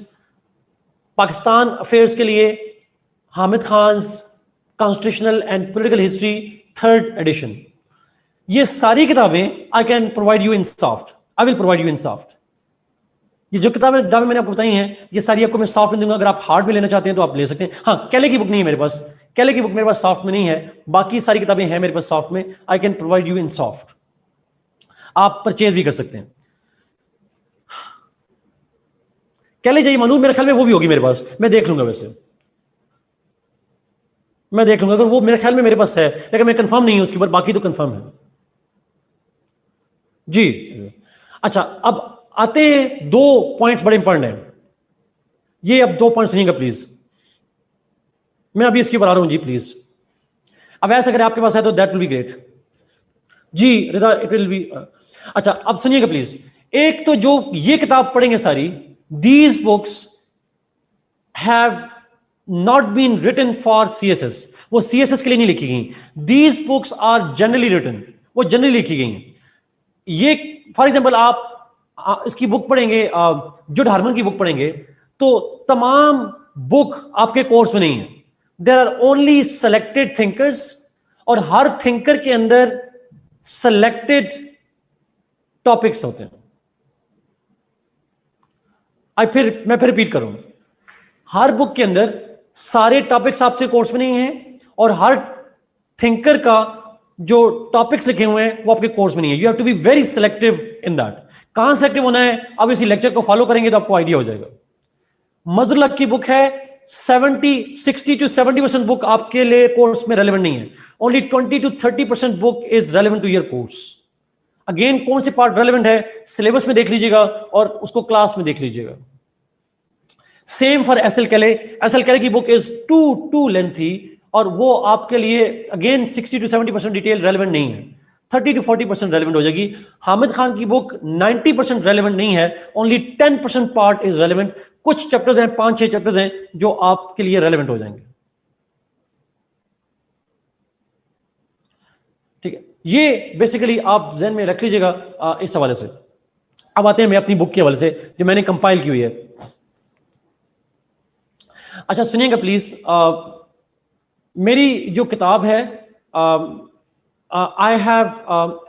पाकिस्तान अफेयर्स के लिए Hamid Khan constitutional and political history 3rd edition. ये सारी किताबें I can provide you in soft, I will provide you in soft. ये जो किताबें मैंने आपको बताई हैं ये सारी आपको मैं सॉफ्ट में दूंगा। अगर आप हार्ड में लेना चाहते हैं तो आप ले सकते हैं। हाँ, केले की बुक नहीं है मेरे पास, केले की बुक मेरे पास सॉफ्ट में नहीं है, बाकी सारी किताबें हैं मेरे पास सॉफ्ट में। आई can provide you in soft, आप परचेज भी कर सकते हैं। केले जाइए मनूर, मेरे ख्याल में वो भी होगी मेरे पास, मैं देख लूंगा। वैसे मैं देख लूंगा, अगर वो मेरे ख्याल में मेरे पास है, लेकिन मैं कंफर्म नहीं हूं उसके ऊपर, बाकी तो कंफर्म है जी। अच्छा, अब आते हैं 2 पॉइंट्स बड़े इंपॉर्टेंट हैं। ये अब 2 पॉइंट्स सुनिएगा प्लीज, मैं अभी इसके ऊपर आ रहा हूं जी प्लीज। अब ऐसा अगर आपके पास है तो दैट विल बी ग्रेट जी रिदा, इट विल बी। अच्छा, अब सुनिएगा प्लीज। एक तो जो ये किताब पढ़ेंगे सारी, these books have not been written for CSS, वो CSS के लिए नहीं लिखी गई। These books are generally written, वो जनरली लिखी गई। ये फॉर एग्जाम्पल आप इसकी बुक पढ़ेंगे, जुड हार्मन की बुक पढ़ेंगे, तो तमाम बुक आपके कोर्स में नहीं है। There are only selected thinkers, और हर थिंकर के अंदर सेलेक्टेड टॉपिक्स होते हैं। मैं फिर रिपीट करूं, हर बुक के अंदर सारे टॉपिक्स आपसे कोर्स में नहीं है, और हर थिंकर का जो टॉपिक्स लिखे हुए हैं वो आपके कोर्स में नहीं है। You have to be very selective in that. कहां सेलेक्टिव होना है, अब इसी लेक्चर को फॉलो करेंगे तो आपको आइडिया हो जाएगा। मजरुल हक की बुक है 60 to 70% बुक आपके लिए कोर्स में रेलेवेंट नहीं है। Only 20 to 30% book is relevant to your course. Again, कौन से पार्ट रेलेवेंट है सिलेबस में देख लीजिएगा और उसको क्लास में देख लीजिएगा। Same for S.L. केले। S.L. केले की बुक इज टू लेंथी, और वो आपके लिए अगेन 60 to 70% डिटेल रेलेवेंट नहीं है, 30 to 40% रेलेवेंट हो जाएगी। हामिद खान की बुक 90% रेलेवेंट नहीं है, ओनली 10% पार्ट इज रेलेवेंट। कुछ चैप्टर्स हैं, 5-6 चैप्टर्स हैं जो आपके लिए रेलेवेंट हो जाएंगे। ठीक है, ये बेसिकली आप ज़हन में रख लीजिएगा इस हवाले से। अब आते हैं मैं अपनी बुक के हवाले से जो मैंने कंपाइल की हुई है। अच्छा सुनिएगा प्लीज, मेरी जो किताब है I have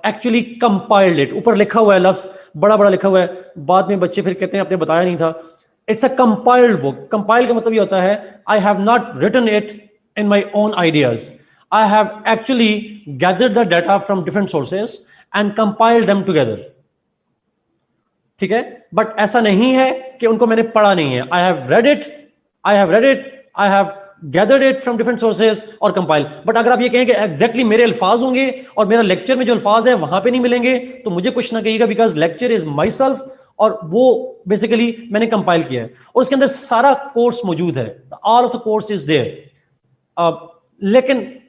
actually compiled it. ऊपर लिखा हुआ है, लफ्ज बड़ा बड़ा लिखा हुआ है, बाद में बच्चे फिर कहते हैं आपने बताया नहीं था। It's a compiled book. Compile का मतलब ये होता है I have not written it in my own ideas, I have actually gathered the data from different sources and compiled them together. ठीक है, बट ऐसा नहीं है कि उनको मैंने पढ़ा नहीं है। I have read it, I have gathered it from different sources और कंपाइल। बट अगर आप ये कहें कि एग्जैक्टली मेरे अल्फाज होंगे और मेरा लेक्चर में जो अल्फाज है वहां पे नहीं मिलेंगे, तो मुझे कुछ ना कहिएगा, because lecture is my self और वो बेसिकली मैंने कंपाइल किया है और उसके अंदर सारा कोर्स मौजूद है, all of the course is there. लेकिन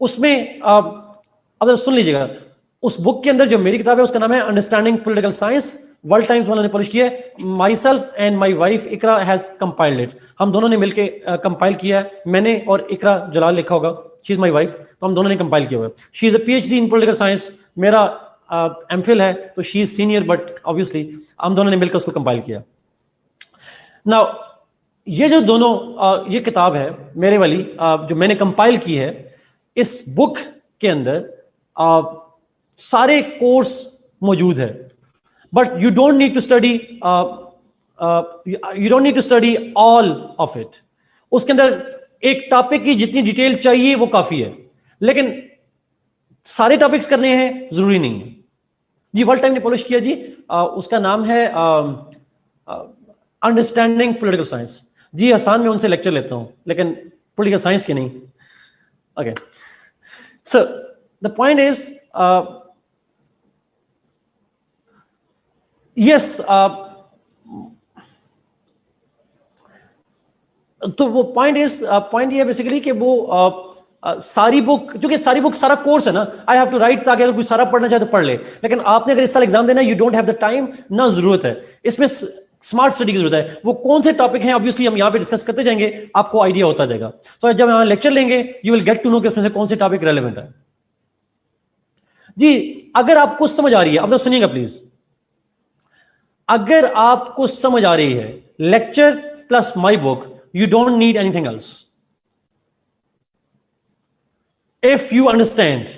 उसमें अब सुन लीजिएगा, उस बुक के अंदर जो मेरी किताब है उसका नाम है understanding political science, world times वालों ने पब्लिश किया है। Myself and my wife Iqra has compiled it. हम दोनों ने मिलकर कंपाइल किया है, मैंने और इकरा जलाल लिखा होगा, शी इज माई वाइफ, तो हम दोनों ने कंपाइल किया हुआ है। She is a PhD in political science, मेरा एमफिल है, तो she is senior, but obviously हम दोनों ने मिलकर उसको कंपाइल किया। नाउ ये जो दोनों ये किताब है मेरे वाली जो मैंने कंपाइल की है, इस बुक के अंदर सारे कोर्स मौजूद है, but you don't need to study all of it. उसके अंदर एक टॉपिक की जितनी डिटेल चाहिए वो काफी है, लेकिन सारे टॉपिक्स करने हैं जरूरी नहीं है जी। वर्ल्ड टाइम ने पब्लिश किया जी, उसका नाम है अंडरस्टैंडिंग पॉलिटिकल साइंस। जी आसान में उनसे लेक्चर लेता हूं, लेकिन पॉलिटिकल साइंस की नहीं। Okay, so the point is yes, तो वो पॉइंट ये बेसिकली कि वो सारी बुक, क्योंकि सारी बुक सारा कोर्स है ना, आई हैव टू राइट, ताकि अगर कोई सारा पढ़ना चाहे तो पढ़ ले। लेकिन आपने अगर इस साल एग्जाम देना, you don't have the time, ना जरूरत है, इसमें स्मार्ट स्टडी की जरूरत है। वो कौन से टॉपिक हैं ऑब्वियसली हम यहाँ पे डिस्कस करते जाएंगे, आपको आइडिया होता जाएगा। तो जब यहाँ लेक्चर लेंगे you will get to know कि उसमें से कौन से टॉपिक रेलेवेंट है जी। अगर आपको समझ आ रही है, अब तो सुनिएगा प्लीज, अगर आपको समझ आ रही है lecture plus my book, you don't need anything else if you understand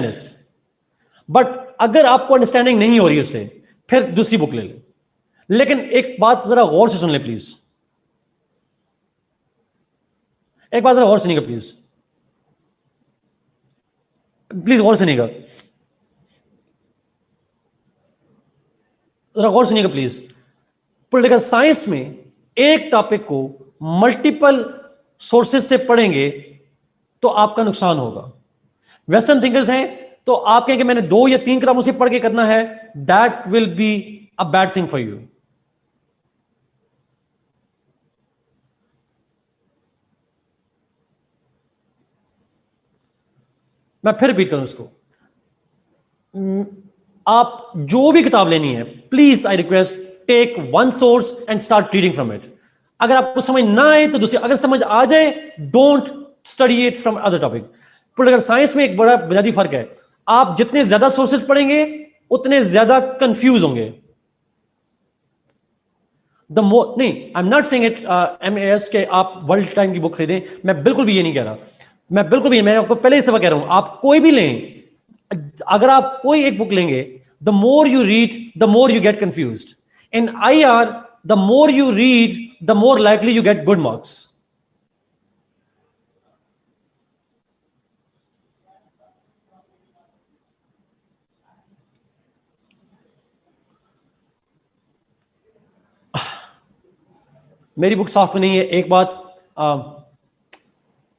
it। but अगर आपको अंडरस्टैंडिंग नहीं हो रही उससे, फिर दूसरी बुक ले लें। लेकिन एक बात जरा गौर से सुन ले प्लीज, एक बात जरा गौर सुनिएगा प्लीज, प्लीज गौर सुनिएगा, जरा गौर सुनिएगा प्लीज। पॉलिटिकल साइंस में एक टॉपिक को मल्टीपल सोर्सेज से पढ़ेंगे तो आपका नुकसान होगा। वेस्टर्न थिंकर्स हैं तो आप कहेंगे मैंने 2 या 3 किताबों से पढ़ के करना है, that will be a bad thing for you. मैं फिर रिपीट करूं इसको, आप जो भी किताब लेनी है, please I request take one source and start reading from it. अगर आपको समझ ना आए तो दूसरी, अगर समझ आ जाए don't study it from other topic. Political science में एक बड़ा बुनियादी फर्क है, आप जितने ज्यादा सोर्सेज पढ़ेंगे उतने ज्यादा कंफ्यूज होंगे। द मोर नहीं, I am not saying it MAS के आप वर्ल्ड टाइम की बुक खरीदें, मैं बिल्कुल भी ये नहीं कह रहा, मैं बिल्कुल भी, मैं आपको पहले इस दफा कह रहा हूं, आप कोई भी लें, अगर आप कोई एक बुक लेंगे, the more you read the more you get confused. In IR the more you read, the more likely you get good marks. मेरी बुक सॉफ्ट में नहीं है, एक बात,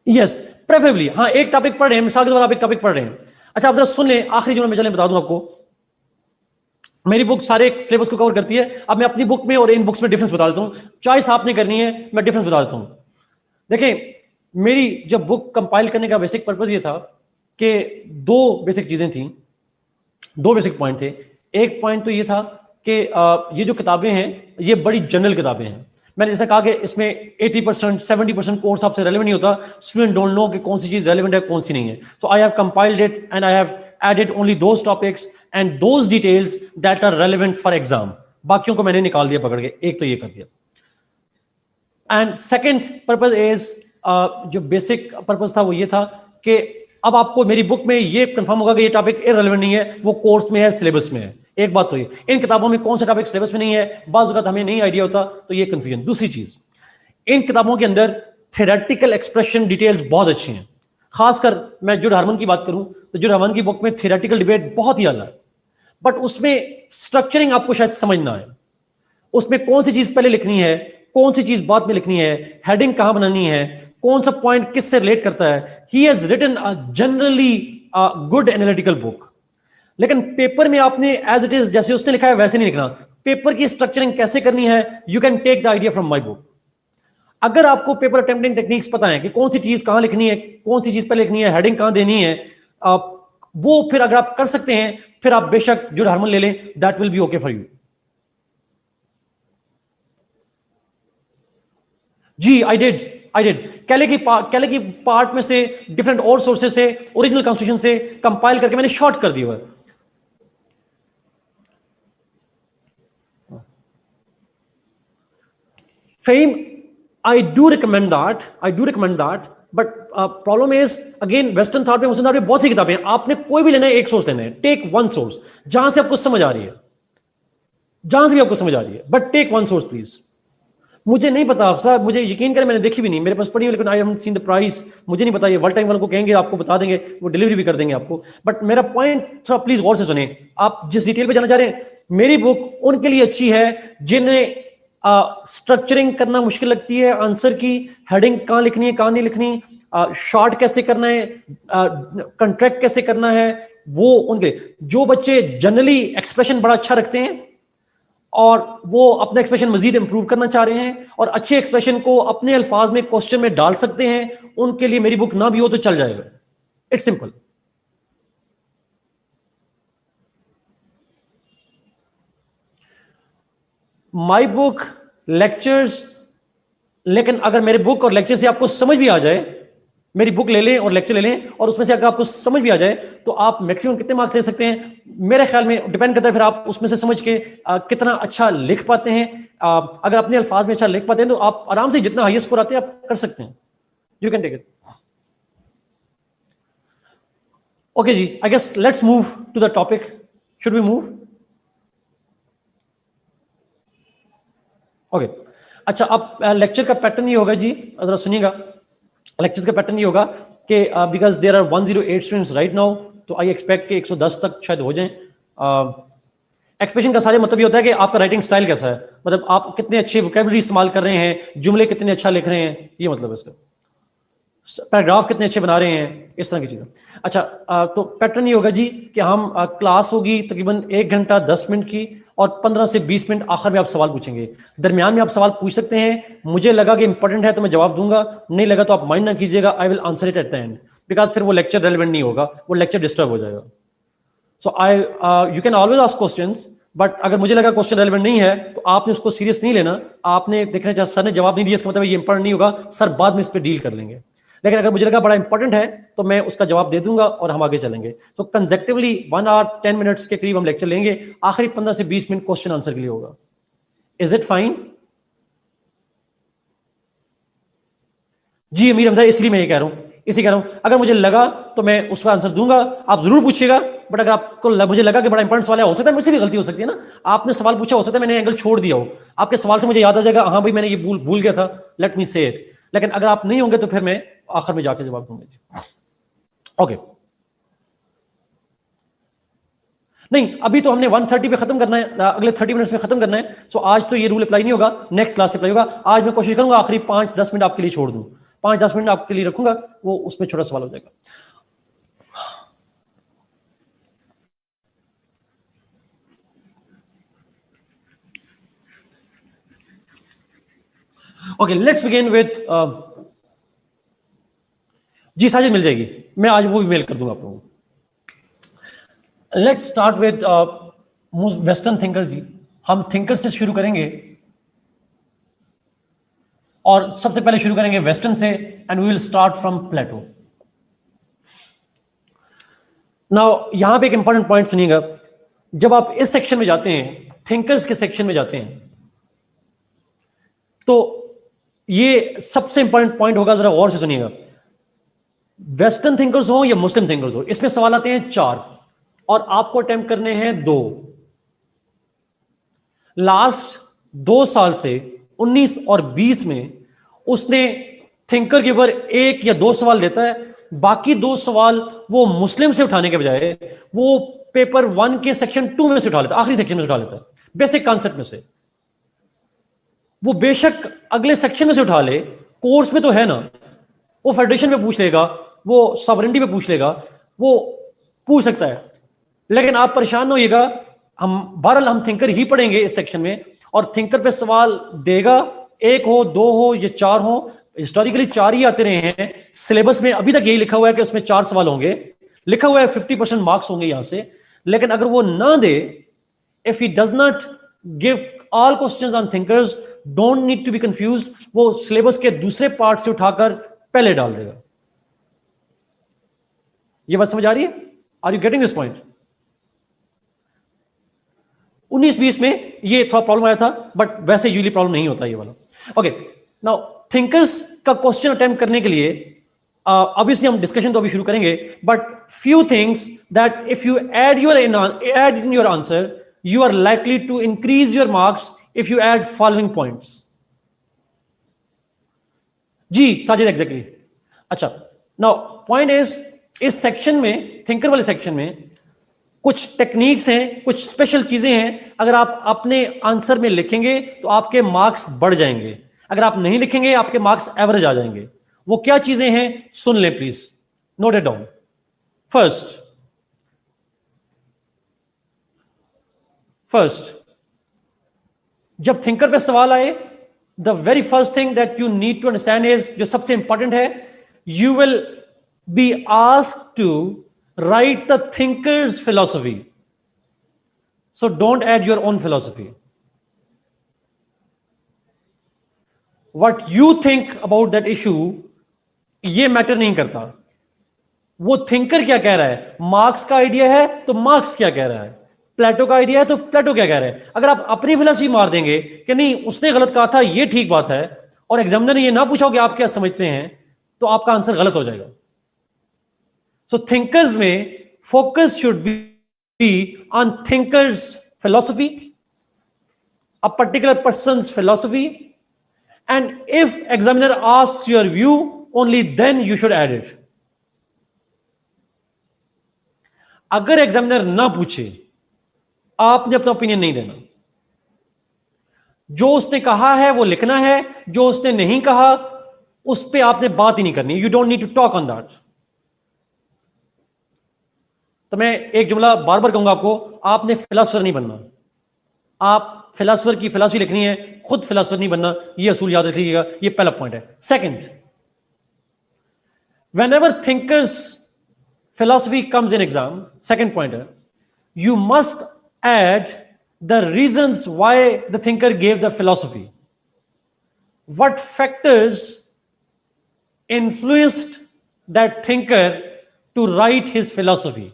यस प्रेफरेबली, हाँ एक टॉपिक पढ़ रहे हैं, मिसाल के तौर पर आप एक टॉपिक पढ़ रहे हैं, अच्छा आप जरा सुन लें, आखिरी जो मैं चलें बता दूं आपको, मेरी बुक सारे सिलेबस को कवर करती है। अब मैं अपनी बुक में और इन बुक्स में डिफरेंस बता देता हूं, चॉइस आपने करनी है, मैं डिफरेंस बता देता हूं। देखें, मेरी जब बुक कंपाइल करने का बेसिक पर्पस ये था कि 2 बेसिक चीजें थी, 2 बेसिक पॉइंट थे। एक पॉइंट तो ये था कि ये जो किताबें हैं ये बड़ी जनरल किताबें हैं। मैंने जैसे कहा कि इसमें 80% 70% कोर्स आपसे रेलेवेंट नहीं होता, स्टूडेंट डोंट नो कि कौन सी चीज रेलेवेंट है कौन सी नहीं है। So I have compiled it and I have added only those topics and those details that are relevant for exam. बाकियों को मैंने निकाल दिया पकड़ के, एक तो ये कर दिया। एंड सेकेंड पर्पज इज, जो बेसिक पर्पज था वो ये था कि अब आपको मेरी बुक में ये कंफर्म होगा कि ये टॉपिक इररिलेवेंट नहीं है, वो कोर्स में है, सिलेबस में है। एक बात तो ये, इन किताबों में कौन सा टॉपिक सिलेबस में नहीं है, बाज़ वक़्त हमें नहीं आइडिया होता, तो ये कंफ्यूजन। दूसरी चीज, इन किताबों के अंदर थ्योरेटिकल एक्सप्रेशन डिटेल्स बहुत अच्छी हैं। खासकर मैं जुड हार्मन की बात करूं तो जुड हार्मन की बुक में थ्योरेटिकल डिबेट बहुत ही आला है, बट उसमें स्ट्रक्चरिंग आपको शायद समझ ना आए। उसमें कौन सी चीज पहले लिखनी है, कौन सी चीज बाद में लिखनी है, हेडिंग कहां बनानी है, कौन सा पॉइंट किससे रिलेट करता है। He has written a generally good analytical book, लेकिन पेपर में आपने एज इट इज जैसे उसने लिखा है वैसे नहीं लिखना। पेपर की स्ट्रक्चरिंग कैसे करनी है, you can take the idea from my book. अगर आपको पेपर अटेम्प्टिंग टेक्निक्स पता है कि कौन सी चीज कहां लिखनी है, कौन सी चीज पहले लिखनी है, हेडिंग कहां देनी है, वो फिर अगर आप कर सकते हैं, फिर आप बेशक जुड हार्मन ले लें, that will be okay for you. जी आई डिड कैले की पार्ट में से डिफरेंट और सोर्सेज से, ओरिजिनल कॉन्स्टिट्यूशन से कंपाइल करके मैंने शॉर्ट कर दिया है। Fame, I do recommend that, but problem is again western thought में, मुस्लिम थॉट में बहुत सी किताबें हैं, आपने कोई भी लेना है, एक सोर्स लेना है, टेक वन सोर्स जहां से आपको समझ आ रही है, जहां से भी आपको समझ आ रही है, but take one source please. मुझे नहीं पता अफसर, मुझे यकीन करें मैंने देखी भी नहीं, मेरे पास पड़ी हुई, लेकिन I haven't seen the price. मुझे नहीं पता, ये वर्ल्ड टाइम वालों को कहेंगे, आपको बता देंगे, वो डिलीवरी भी कर देंगे आपको। बट मेरा पॉइंट थोड़ा प्लीज गौर से सुने, आप जिस डिटेल पे जाना चाह रहे हैं, मेरी बुक उनके लिए अच्छी है जिन्हें स्ट्रक्चरिंग करना मुश्किल लगती है, आंसर की हेडिंग कहां लिखनी है कहां नहीं लिखनी, शॉर्ट कैसे करना है, कंट्रैक्ट कैसे करना है, वो उनके। जो बच्चे जनरली एक्सप्रेशन बड़ा अच्छा रखते हैं और वो अपना एक्सप्रेशन मजीद इंप्रूव करना चाह रहे हैं और अच्छे एक्सप्रेशन को अपने अल्फाज में क्वेश्चन में डाल सकते हैं, उनके लिए मेरी बुक ना भी हो तो चल जाएगा। It's simple. My book, lectures, लेकिन अगर मेरे बुक और लेक्चर से आपको समझ भी आ जाए, मेरी बुक ले लें और लेक्चर ले लें और उसमें से अगर आपको समझ भी आ जाए, तो आप मैक्सिमम कितने मार्क्स ले सकते हैं, मेरे ख्याल में डिपेंड करता है फिर आप उसमें से समझ के कितना अच्छा लिख पाते हैं। अगर अपने अल्फाज में अच्छा लिख पाते हैं तो आप आराम से जितना हाईएस्ट स्कोर आते हैं आप कर सकते हैं। You can take it. Okay जी, I guess let's move to the topic. Should we move? Okay, अच्छा, अब लेक्चर का पैटर्न ये होगा जी, जरा सुनिएगा। लेक्चर्स का पैटर्न ये होगा कि because there are 108 students right now, तो आई एक्सपेक्ट कि 110 तक शायद हो जाएं। एक्सप्रेशन का सारे मतलब ये होता है कि आपका राइटिंग स्टाइल कैसा है, मतलब आप कितने अच्छे वोकैबुलरी इस्तेमाल कर रहे हैं, जुमले कितने अच्छा लिख रहे हैं, ये मतलब है इसका। पैराग्राफ कितने अच्छे बना रहे हैं, इस तरह की चीज़ें। अच्छा, तो पैटर्न ये होगा जी कि हम क्लास होगी तकरीबन 1 घंटा 10 मिनट की और 15 से 20 मिनट आखिर में आप सवाल पूछेंगे। दरमियान में आप सवाल पूछ सकते हैं, मुझे लगा कि इंपॉर्टेंट है तो मैं जवाब दूंगा, नहीं लगा तो आप माइंड ना कीजिएगा, I will answer it at the end, because फिर वो लेक्चर रेलिवेंट नहीं होगा, वो लेक्चर डिस्टर्ब हो जाएगा। So I you can always ask questions, but अगर मुझे लगा क्वेश्चन रेलिवेंट नहीं है तो आपने उसको सीरियस नहीं लेना। आपने देखना चाहिए सर ने जवाब नहीं दिया इसका मतलब ये इंपॉर्टेंट नहीं होगा, सर बाद में इस पर डील कर लेंगे। लेकिन अगर मुझे लगा बड़ा इंपॉर्टेंट है तो मैं उसका जवाब दे दूंगा और हम आगे चलेंगे। तो कंसेक्टिवली 1 आवर 10 मिनट्स के करीब हम लेक्चर लेंगे, आखिरी 15 से 20 मिनट क्वेश्चन आंसर के लिए होगा। Is it fine? जी अमीर हमजा, इसलिए मैं ये कह रहा हूं, इसलिए कह रहा हूं अगर मुझे लगा तो मैं उसका आंसर दूंगा, आप जरूर पूछिएगा। बट अगर आपको मुझे लगा कि बड़ा इंपॉर्टेंट सवाल है, हो सकता है मुझसे भी गलती हो सकती है ना, आपने सवाल पूछा, हो सकता है मैंने एंगल छोड़ दिया हो, आपके सवाल से मुझे याद आ जाएगा हाँ भाई मैंने ये भूल गया था, लेट मी से इट। लेकिन अगर आप नहीं होंगे तो फिर मैं आखिर में जाके जवाब दूंगा। ओके, नहीं अभी तो हमने 1:30 पे खत्म करना है, अगले 30 मिनट्स में खत्म करना है। सो आज तो ये रूल अप्लाई नहीं होगा, नेक्स्ट क्लास से अप्लाई होगा। आज मैं कोशिश करूंगा आखिरी 5-10 मिनट आपके लिए छोड़ दूं, 5-10 मिनट आपके लिए रखूंगा, वो उसमें छोटा सवाल हो जाएगा। ओके, लेट्स बिगिन विद, जी साजिद मिल जाएगी, मैं आज वो भी मेल कर दूंगा आप लोगों को। Let's start with western thinkers जी। हम थिंकर से शुरू करेंगे और सबसे पहले शुरू करेंगे वेस्टर्न से, and we will start from Plato. Now यहां पे एक इंपॉर्टेंट पॉइंट सुनिएगा, जब आप इस सेक्शन में जाते हैं, थिंकर्स के सेक्शन में जाते हैं, तो ये सबसे इंपॉर्टेंट पॉइंट होगा, जरा गौर से सुनिएगा। वेस्टर्न थिंकर्स हो या मुस्लिम थिंकर्स हो, इसमें सवाल आते हैं 4 और आपको अटेम्प्ट करने हैं 2। लास्ट 2 साल से 19 और 20 में उसने थिंकर के ऊपर 1 या 2 सवाल देता है, बाकी 2 सवाल वो मुस्लिम से उठाने के बजाय वो पेपर 1 के सेक्शन 2 में से उठा लेता है, आखिरी सेक्शन में से उठा लेता है, बेसिक कॉन्सेप्ट में से। वो बेशक अगले सेक्शन में से उठा ले, कोर्स में तो है ना, वो फेडरेशन में पूछ लेगा, वो सॉवरेनिटी में पूछ लेगा, वो पूछ सकता है। लेकिन आप परेशान होइएगा, बहरहाल हम थिंकर ही पढ़ेंगे इस सेक्शन में, और थिंकर पे सवाल देगा, 1 हो 2 हो या 4 हो। हिस्टोरिकली 4 ही आते रहे हैं, सिलेबस में अभी तक यही लिखा हुआ है कि उसमें 4 सवाल होंगे, लिखा हुआ है 50% मार्क्स होंगे यहां से। लेकिन अगर वो ना दे, if he does not give all questions on thinkers, don't need to be confused, वो सिलेबस के दूसरे पार्ट से उठाकर पहले डाल देगा। ये बात समझ आ रही है? Are you getting this point? 19-20 में ये थोड़ा प्रॉब्लम आया था, बट वैसे यूजली प्रॉब्लम नहीं होता ये वाला। ओके, नाउ थिंकर्स का क्वेश्चन अटेम्प्ट करने के लिए ऑब्वियसली हम डिस्कशन तो अभी शुरू करेंगे, but few things that if you add in your answer, you are likely to increase your marks if you add following points. जी साजिद, एग्जैक्टली। अच्छा, नाउ पॉइंट इज, इस सेक्शन में, थिंकर वाले सेक्शन में कुछ टेक्निक्स हैं, कुछ स्पेशल चीजें हैं। अगर आप अपने आंसर में लिखेंगे तो आपके मार्क्स बढ़ जाएंगे, अगर आप नहीं लिखेंगे आपके मार्क्स एवरेज आ जाएंगे। वो क्या चीजें हैं सुन लें please, note it down. First, जब थिंकर पे सवाल आए, the very first thing that you need to understand is, जो सबसे इंपॉर्टेंट है, you will be asked to write the thinker's philosophy, so don't add your own philosophy. What you think about that issue, ये मैटर नहीं करता। वो थिंकर क्या कह रहा है, मार्क्स का आइडिया है तो मार्क्स क्या कह रहा है, प्लेटो का आइडिया है तो प्लेटो क्या कह रहा है। अगर आप अपनी फिलॉसफी मार देंगे कि नहीं उसने गलत कहा था, ये ठीक बात है, और एग्जामिनर ने ये ना पूछा कि आप क्या समझते हैं, तो आपका आंसर गलत हो जाएगा। सो थिंकर्स में focus should be on thinker's philosophy, a particular person's philosophy, and if examiner asks your view, only then you should add it. अगर एग्जामिनर ना पूछे, आपने अपना ओपिनियन नहीं देना। जो उसने कहा है वो लिखना है, जो उसने नहीं कहा उस पर आपने बात ही नहीं करनी। You don't need to talk on that. तो मैं एक जुमला बार बार कहूंगा आपको, आपने फिलोसोफर नहीं बनना। आप फिलोसोफर की फिलॉसफी लिखनी है, खुद फिलोसोफर नहीं बनना। ये असूल याद रखिएगा, ये पहला पॉइंट है। Second, whenever thinkers philosophy comes in exam, second pointer, you must add the reasons why the thinker gave the philosophy. What factors influenced that thinker to write his philosophy?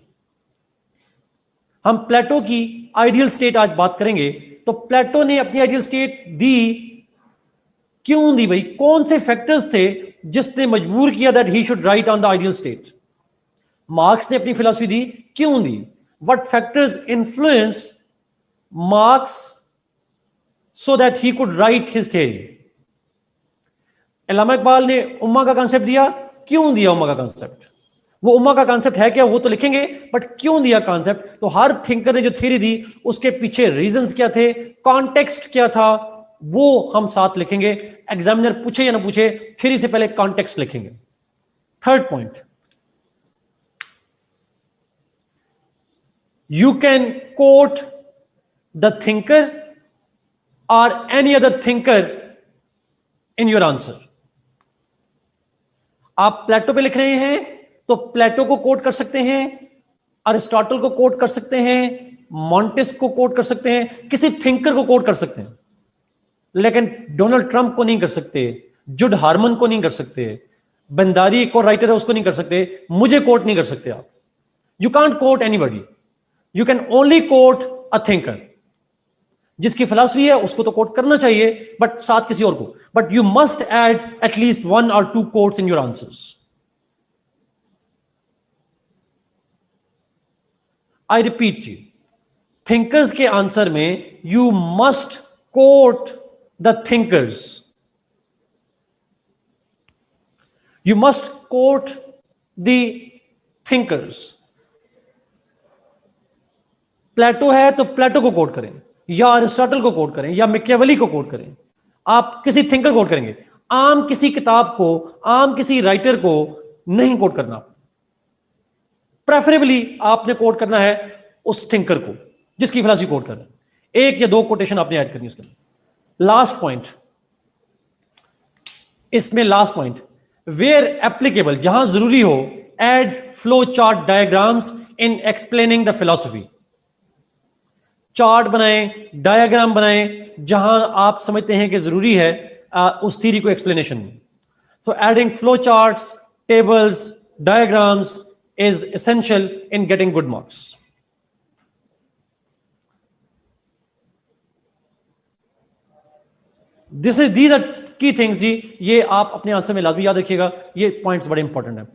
हम प्लेटो की आइडियल स्टेट आज बात करेंगे, तो प्लेटो ने अपनी आइडियल स्टेट दी, क्यों दी भाई? कौन से फैक्टर्स थे जिसने मजबूर किया that he should write on the ideal state? Marx ने अपनी फिलॉसफी दी, क्यों दी? What factors influence Marx so that he could write his theory? Allama Iqbal ने उम्मा का कॉन्सेप्ट दिया, क्यों दिया उम्मा का कॉन्सेप्ट? वो उम्मा का कॉन्सेप्ट है क्या, वो तो लिखेंगे, बट क्यों दिया कॉन्सेप्ट? तो हर थिंकर ने जो थ्योरी दी उसके पीछे रीजंस क्या थे, कॉन्टेक्स्ट क्या था, वो हम साथ लिखेंगे। एग्जामिनर पूछे या ना पूछे, थ्योरी से पहले कॉन्टेक्स्ट लिखेंगे। Third point, you can quote the thinker or any other thinker in your answer. आप प्लेटो पे लिख रहे हैं तो प्लेटो को कोट कर सकते हैं, अरिस्टोटल को कोट कर सकते हैं, मॉन्टेस को कोट कर सकते हैं, किसी थिंकर को कोट कर सकते हैं, लेकिन डोनाल्ड ट्रंप को नहीं कर सकते, जुड हार्मन को नहीं कर सकते, बंदारी को राइटर है उसको नहीं कर सकते, मुझे कोट नहीं कर सकते आप. You can't quote anybody, you can only quote a thinker. जिसकी फिलॉसफी है उसको तो कोट करना चाहिए, बट साथ किसी और को. But you must add at least 1 or 2 quotes in your answers. I repeat जी, थिंकर्स के आंसर में you must quote the thinkers, you must quote the thinkers. Plato है तो प्लेटो को कोट करें, या अरिस्टोटल को कोट करें, या मैकियावेली को कोट करें. आप किसी थिंकर कोट करेंगे, आम किसी किताब को, आम किसी राइटर को नहीं कोट करना. प्रेफरेबली आपने कोट करना है उस थिंकर को जिसकी फिलॉसफी कोट कर रहे हैं. 1 या 2 कोटेशन आपने ऐड करनी है उसके अंदर. लास्ट पॉइंट, इसमें लास्ट पॉइंट, वेयर एप्लीकेबल, जहां जरूरी हो, add flow chart diagrams in explaining the philosophy. Chart बनाएं, डायग्राम बनाएं, जहां आप समझते हैं कि जरूरी है उस थ्योरी को एक्सप्लेनेशन में. So adding flow charts, tables, diagrams is essential in getting good marks. These are key things जी. ये आप अपने आंसर में लाजमी याद रखिएगा, ये पॉइंट्स बड़े इंपॉर्टेंट हैं.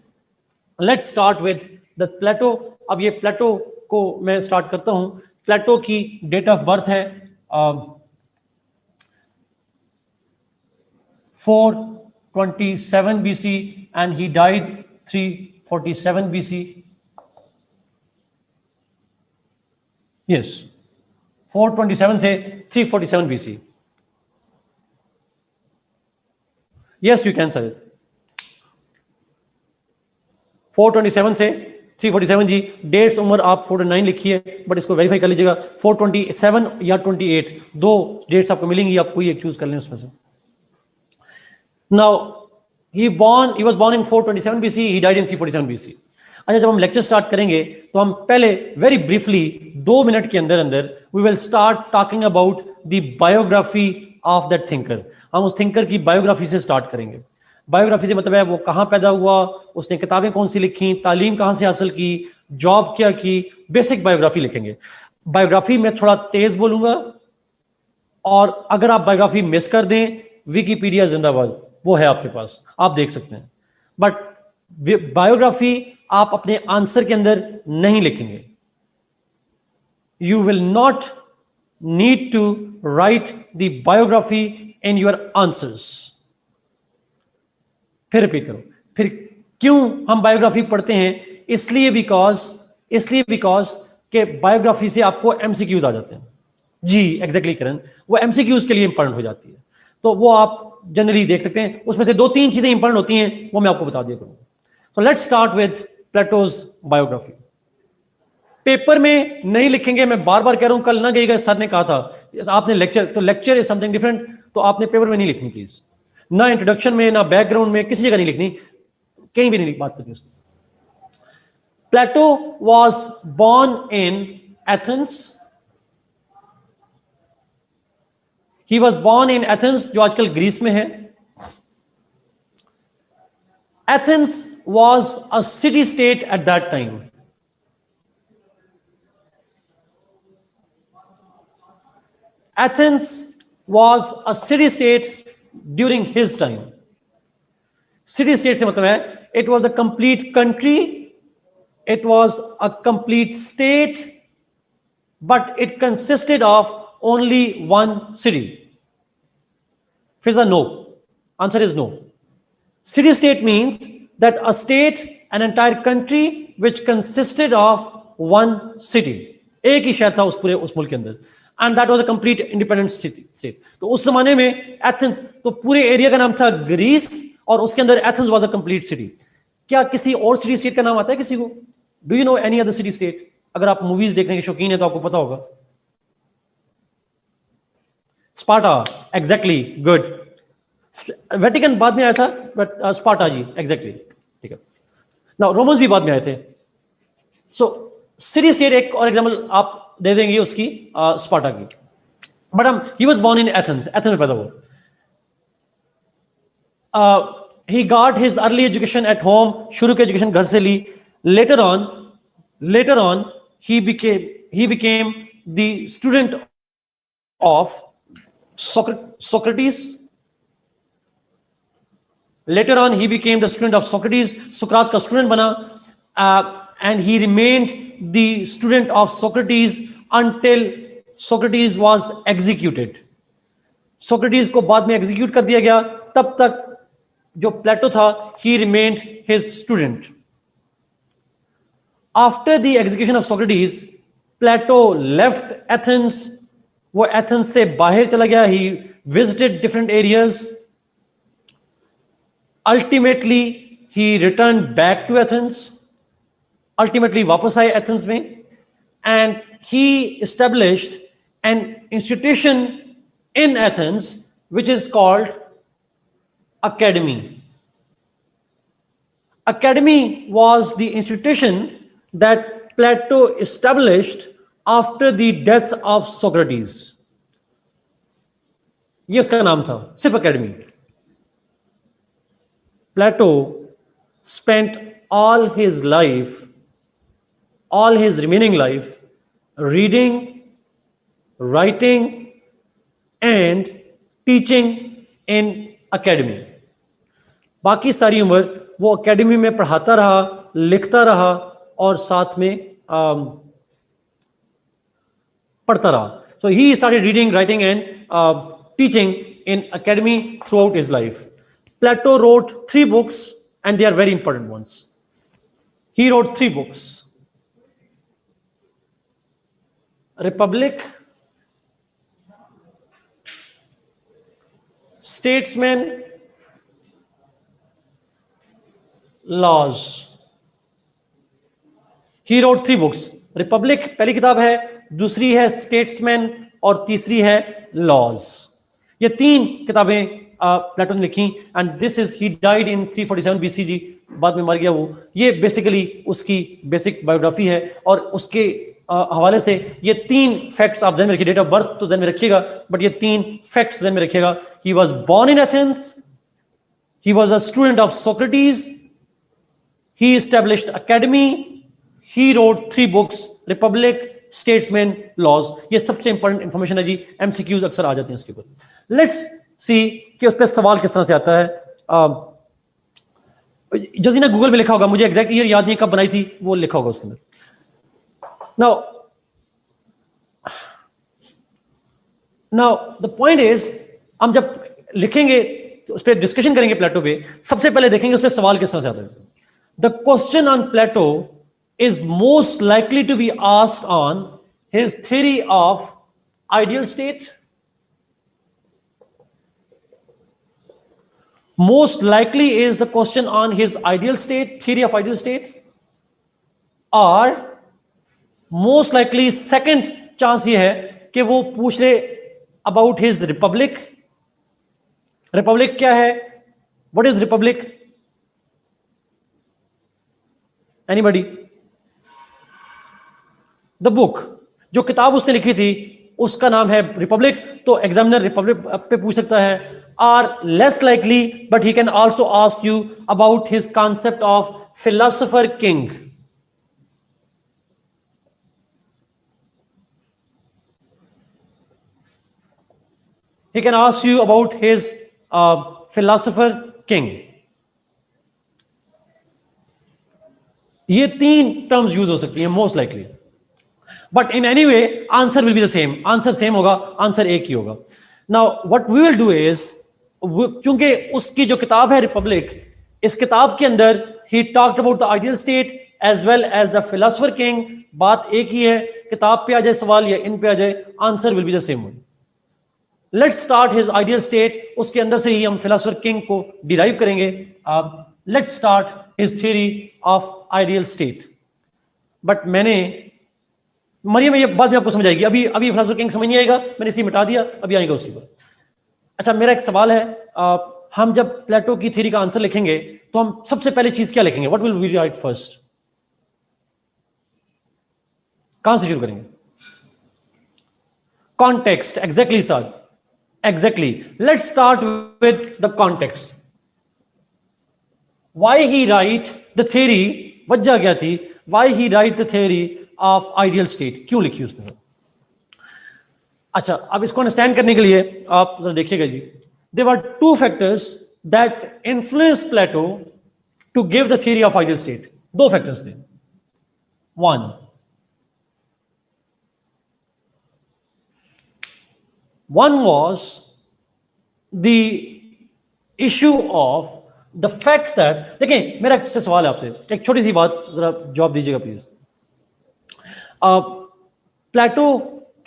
लेट्स स्टार्ट विद द प्लेटो. अब ये प्लेटो को मैं स्टार्ट करता हूं. प्लेटो की डेट ऑफ बर्थ है 427 BC and he died 347 BC. Yes, 427 से 347 BC. Yes, you can say it. 427 से 347 जी. डेट्स उम्र आप 49 लिखी है, बट इसको वेरीफाई कर लीजिएगा. 427 या 28, 2 डेट्स आपको मिलेंगी, आप कोई एक चूज कर लें उसमें से. Now he was born in 427 BC, he died in 347 BC. अच्छा, जब हम लेक्चर स्टार्ट करेंगे तो हम पहले वेरी ब्रीफली 2 मिनट के अंदर अंदर we will start talking about the biography of that thinker. हम उस थिंकर की बायोग्राफी से स्टार्ट करेंगे. बायोग्राफी से मतलब है वो कहाँ पैदा हुआ, उसने किताबें कौन सी लिखी, तालीम कहाँ से हासिल की, जॉब क्या की, बेसिक बायोग्राफी लिखेंगे. बायोग्राफी में थोड़ा तेज बोलूंगा, और अगर आप बायोग्राफी मिस कर दें, विकीपीडिया जिंदाबाद, वो है आपके पास, आप देख सकते हैं. बट बायोग्राफी आप अपने आंसर के अंदर नहीं लिखेंगे. You will not need to write the biography in your answers. फिर रिपीट करो. फिर क्यों हम बायोग्राफी पढ़ते हैं? इसलिए बिकॉज के बायोग्राफी से आपको एमसीक्यूज आ जाते हैं. जी एग्जैक्टली करण, वो एमसीक्यूज के लिए इंपॉर्टेंट हो जाती है. तो वो आप जनरली देख सकते हैं. उसमें से 2-3 चीजें इंपॉर्टेंट होती हैं, वो मैं आपको बता दिया करूंगा. So let's start with Plato's biography. Paper में नहीं लिखेंगे, मैं बार बार कह रहा हूं, कल ना गईगा, सर ने कहा था आपने लेक्चर इज समथिंग डिफरेंट, तो आपने पेपर में नहीं लिखनी प्लीज. ना इंट्रोडक्शन में, ना बैकग्राउंड में, किसी जगह नहीं लिखनी, कहीं भी नहीं बात करनी इसको. Plato was born in Athens. He was born in Athens, जो आजकल ग्रीस में है. Athens was a city state at that time. Athens was a city state during his time. City state से मतलब है, it was a complete country, it was a complete state, but it consisted of only one city. First, no. Answer is no. City state means that a state, an entire country which consisted of one city. एक ही शहर था उस मुल्क के अंदर. And that was a complete independent state. तो उस जमाने में एथेंस, तो पूरे एरिया का नाम था ग्रीस, और उसके अंदर Athens was a complete city. क्या किसी और सिटी स्टेट का नाम आता है किसी को? Do you know any other city state? अगर आप मूवीज देखने के शौकीन है तो आपको पता होगा. Sparta, exactly, good. वेटिकन बाद में आया था, बट स्पार्टा जी एग्जैक्टली, ठीक है. नाउ रोमन्स भी बाद में आए थे. सो सिटी स्टेट एक और एग्जांपल आप दे देंगे उसकी स्पार्टा की, but he was born in Athens, Athens में पैदा हुआ। He got his early education at home, शुरू की एजुकेशन घर से ली। later on he became the student of Socrates. Later on he became the student of Socrates, सुकरात का स्टूडेंट बना, and he remained the student of Socrates until Socrates was executed. Socrates को बाद में एग्जीक्यूट कर दिया गया, तब तक जो प्लेटो था he remained his student. After the execution of Socrates, Plato left Athens. वो एथेंस से बाहर चला गया. He visited different areas. Ultimately, he returned back to Athens. Ultimately, वापस आए एथेंस में, and he established an institution in Athens which is called Academy. Academy was the institution that Plato established after the death of Socrates. ये उसका नाम था, सिर्फ Academy. Plato spent all his life, all his remaining life, reading, writing, and teaching in Academy. बाकी सारी उम्र वो अकेडमी में पढ़ाता रहा, लिखता रहा और साथ में पढ़ता रहा. So he started reading, writing, and teaching in Academy throughout his life. Plato wrote 3 books, and they are very important ones. He wrote 3 books: Republic, Statesman, Laws. He wrote 3 books. Republic पहली किताब है, दूसरी है Statesman और तीसरी है Laws. ये 3 किताबें प्लेटो ने लिखी, and this is, he died in 347 BCG, बाद में मर गया वो. ये बेसिकली उसकी बेसिक बायोग्राफी है, और उसके हवाले से ये 3 फैक्ट्स आप ध्यान में रखिए. डेट ऑफ बर्थ तो ध्यान में रखिएगा, बट ये 3 फैक्ट्स ध्यान में रखिएगा. He was born in Athens, he was a student of Socrates, he established academy, he wrote 3 books: Republic, Statesman, Laws. ये सबसे इंपॉर्टेंट इंफॉर्मेशन है जी, MCQs अक्सर आ जाते हैं इसके ऊपर. लेट्स सी कि उस पर सवाल किस तरह से आता है. जजीना गूगल में लिखा होगा, मुझे एग्जैक्ट ईयर याद नहीं कब बनाई थी, वो लिखा होगा उसके अंदर. नाउ द पॉइंट इज, हम जब लिखेंगे तो उस पर डिस्कशन करेंगे प्लेटो पे, सबसे पहले देखेंगे उस पर सवाल किस तरह से आता है. The question on Plato is most likely to be asked on his theory of ideal state. Most likely is the question on his ideal state, theory of ideal state, or most likely second chance ये है कि वो पूछ ले about his republic. Republic क्या है? What is republic? Anybody? The book, जो किताब उसने लिखी थी उसका नाम है रिपब्लिक. तो एग्जामिनर रिपब्लिक पे पूछ सकता है. Are less likely, but he can also ask you about his concept of philosopher king. He can ask you about his philosopher king. ये 3 टर्म्स यूज हो सकती हैं most likely, but in any way answer will be the same. Answer सेम होगा, आंसर एक ही होगा. Now what we will do is, क्योंकि उसकी जो किताब है रिपब्लिक, इस किताब के अंदर he talked about the ideal state as well as the philosopher king. बात एक ही है, किताब पे आ जाए सवाल या इन पे आ जाए, answer will be the same one. Let's start his ideal state, उसके अंदर से ही हम फिलोसोफर किंग को डिराइव करेंगे. Let's start his theory of ideal state. But मैंने मरियम, ये बात में आपको समझ आएगी. अभी फिलोसोफर किंग समझ नहीं आएगा, मैंने इसे मिटा दिया, अभी आएगा उसके ऊपर. अच्छा, मेरा एक सवाल है, हम जब प्लेटो की थ्योरी का आंसर लिखेंगे तो हम सबसे पहले चीज क्या लिखेंगे? What will we write first? कहां से शुरू करेंगे? Context, exactly, sir. Exactly. Let's start with the context. Why he write the theory, वजह क्या थी? Why he write the theory of ideal state? क्यों लिखी उसने? अच्छा, अब इसको अंडरस्टैंड करने के लिए आप जरा देखिएगा जी. There were two factors that influenced Plato to give the theory of ideal state. दो factors थे. One was the issue of the fact that, देखें मेरा से सवाल है आपसे, एक छोटी सी बात जरा जवाब दीजिएगा प्लीज. प्लेटो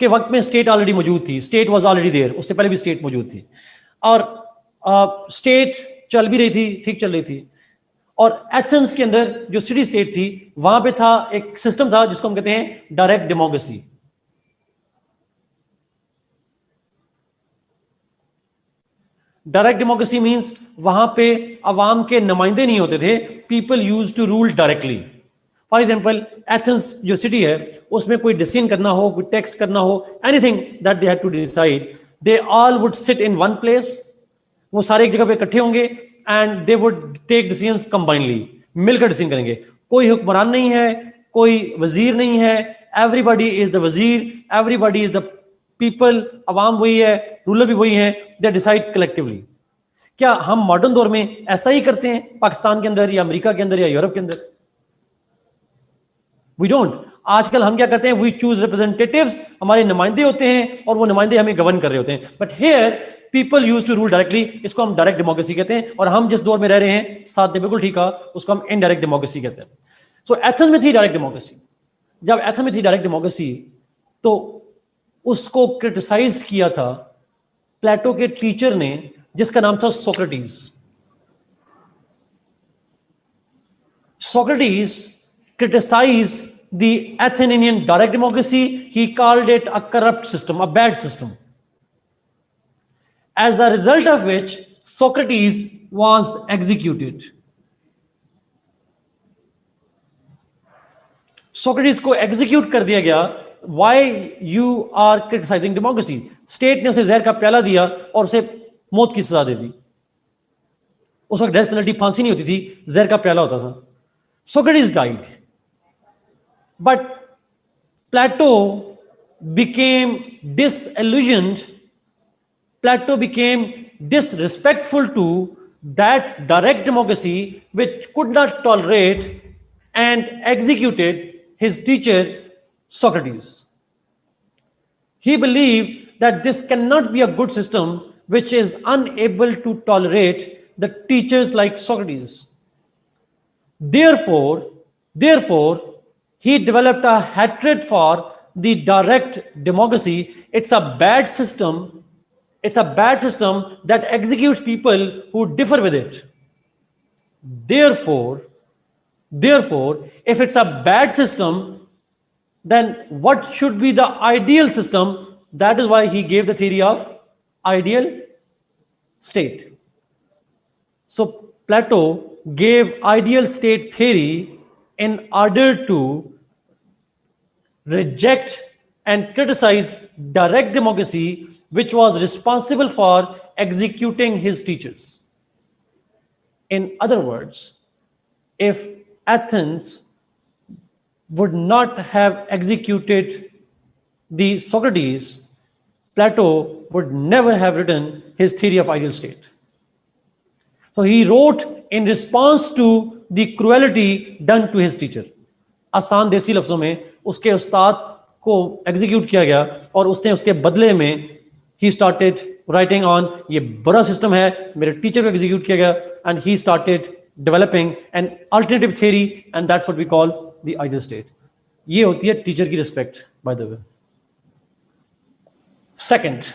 के वक्त में स्टेट ऑलरेडी मौजूद थी, स्टेट वाज ऑलरेडी देयर, उससे पहले भी स्टेट मौजूद थी, और स्टेट चल भी रही थी, ठीक चल रही थी. और एथेंस के अंदर जो सिटी स्टेट थी, वहां पे था एक सिस्टम था जिसको हम कहते हैं direct democracy. Direct democracy means वहां पे अवाम के नुमाइंदे नहीं होते थे, people use to rule directly. For example Athens जो सिटी है, उसमें कोई डिसीजन करना हो, कोई टैक्स करना हो, anything that they had to decide, they all would sit in one place. वो सारे एक जगह पे इकट्ठे होंगे and they would take decisions combinely, मिलकर डिसीजन करेंगे. कोई हुक्मरान नहीं है, कोई वजीर नहीं है, एवरीबॉडी इज द वजीर, एवरीबॉडी इज द पीपल, अवाम वही है, रूलर भी वही है, दे डिसाइड कलेक्टिवली. क्या हम मॉडर्न दौर में ऐसा ही करते हैं पाकिस्तान के अंदर या अमेरिका के अंदर या यूरोप के अंदर? We don't. आजकल हम क्या करते हैं, वी चूज रिप्रेजेंटेटिव्स, हमारे नुमाइंदे होते हैं और वो नुमाइंदे हमें गवर्न कर रहे होते हैं. But here people use to rule directly, इसको हम डायरेक्ट डेमोक्रेसी कहते हैं. और हम जिस दौर में रह रहे हैं, साथ में बिल्कुल ठीक है, उसको हम इनडायरेक्ट डेमोक्रेसी कहते हैं. सो एथेंस में थी डायरेक्ट डेमोक्रेसी. जब एथेंस में थी डायरेक्ट डेमोक्रेसी, तो उसको क्रिटिसाइज किया था प्लेटो के टीचर ने, जिसका नाम था Socrates. Socrates criticized the Athenian direct democracy. He called it a corrupt system, a bad system. As a result of which, Socrates was executed. Socrates को execute कर दिया गया. Why you are criticizing democracy? State ने उसे जहर का प्याला दिया और उसे मौत की सजा दे दी. उस वक्त डेथ पेनल्टी फांसी नहीं होती थी, जहर का प्याला होता था. Socrates died. But Plato became disillusioned. Plato became disrespectful to that direct democracy which could not tolerate, and executed his teacher Socrates. He believed that this cannot be a good system which is unable to tolerate the teachers like Socrates. Therefore, he developed a hatred for the direct democracy. It's a bad system. It's a bad system that executes people who differ with it. Therefore, if it's a bad system, then what should be the ideal system? That is why he gave the theory of ideal state. So Plato gave ideal state theory in order to reject and criticize direct democracy, which was responsible for executing his teachers. In other words, if Athens would not have executed the Socrates, Plato would never have written his theory of ideal state. So he wrote in response to the cruelty done to his teacher. आसान देसी लफ्जों में उसके उस्ताद को एग्जीक्यूट किया गया और उसने उसके बदले में he started writing on ये बुरा सिस्टम है, मेरे टीचर को एग्जीक्यूट किया गया, and he started developing an alternative theory, and that's what we call the ideal state. ये होती है टीचर की respect, by the way. Second,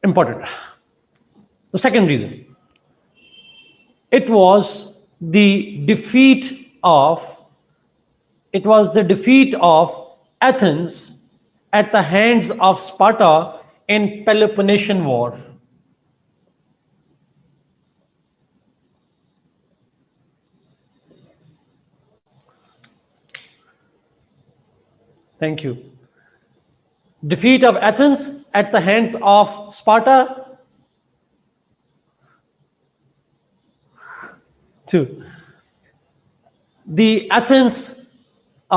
important. The second reason, it was the defeat of Athens at the hands of Sparta in Peloponnesian War. Thank you. defeat of Athens at the hands of Sparta. 2. The Athens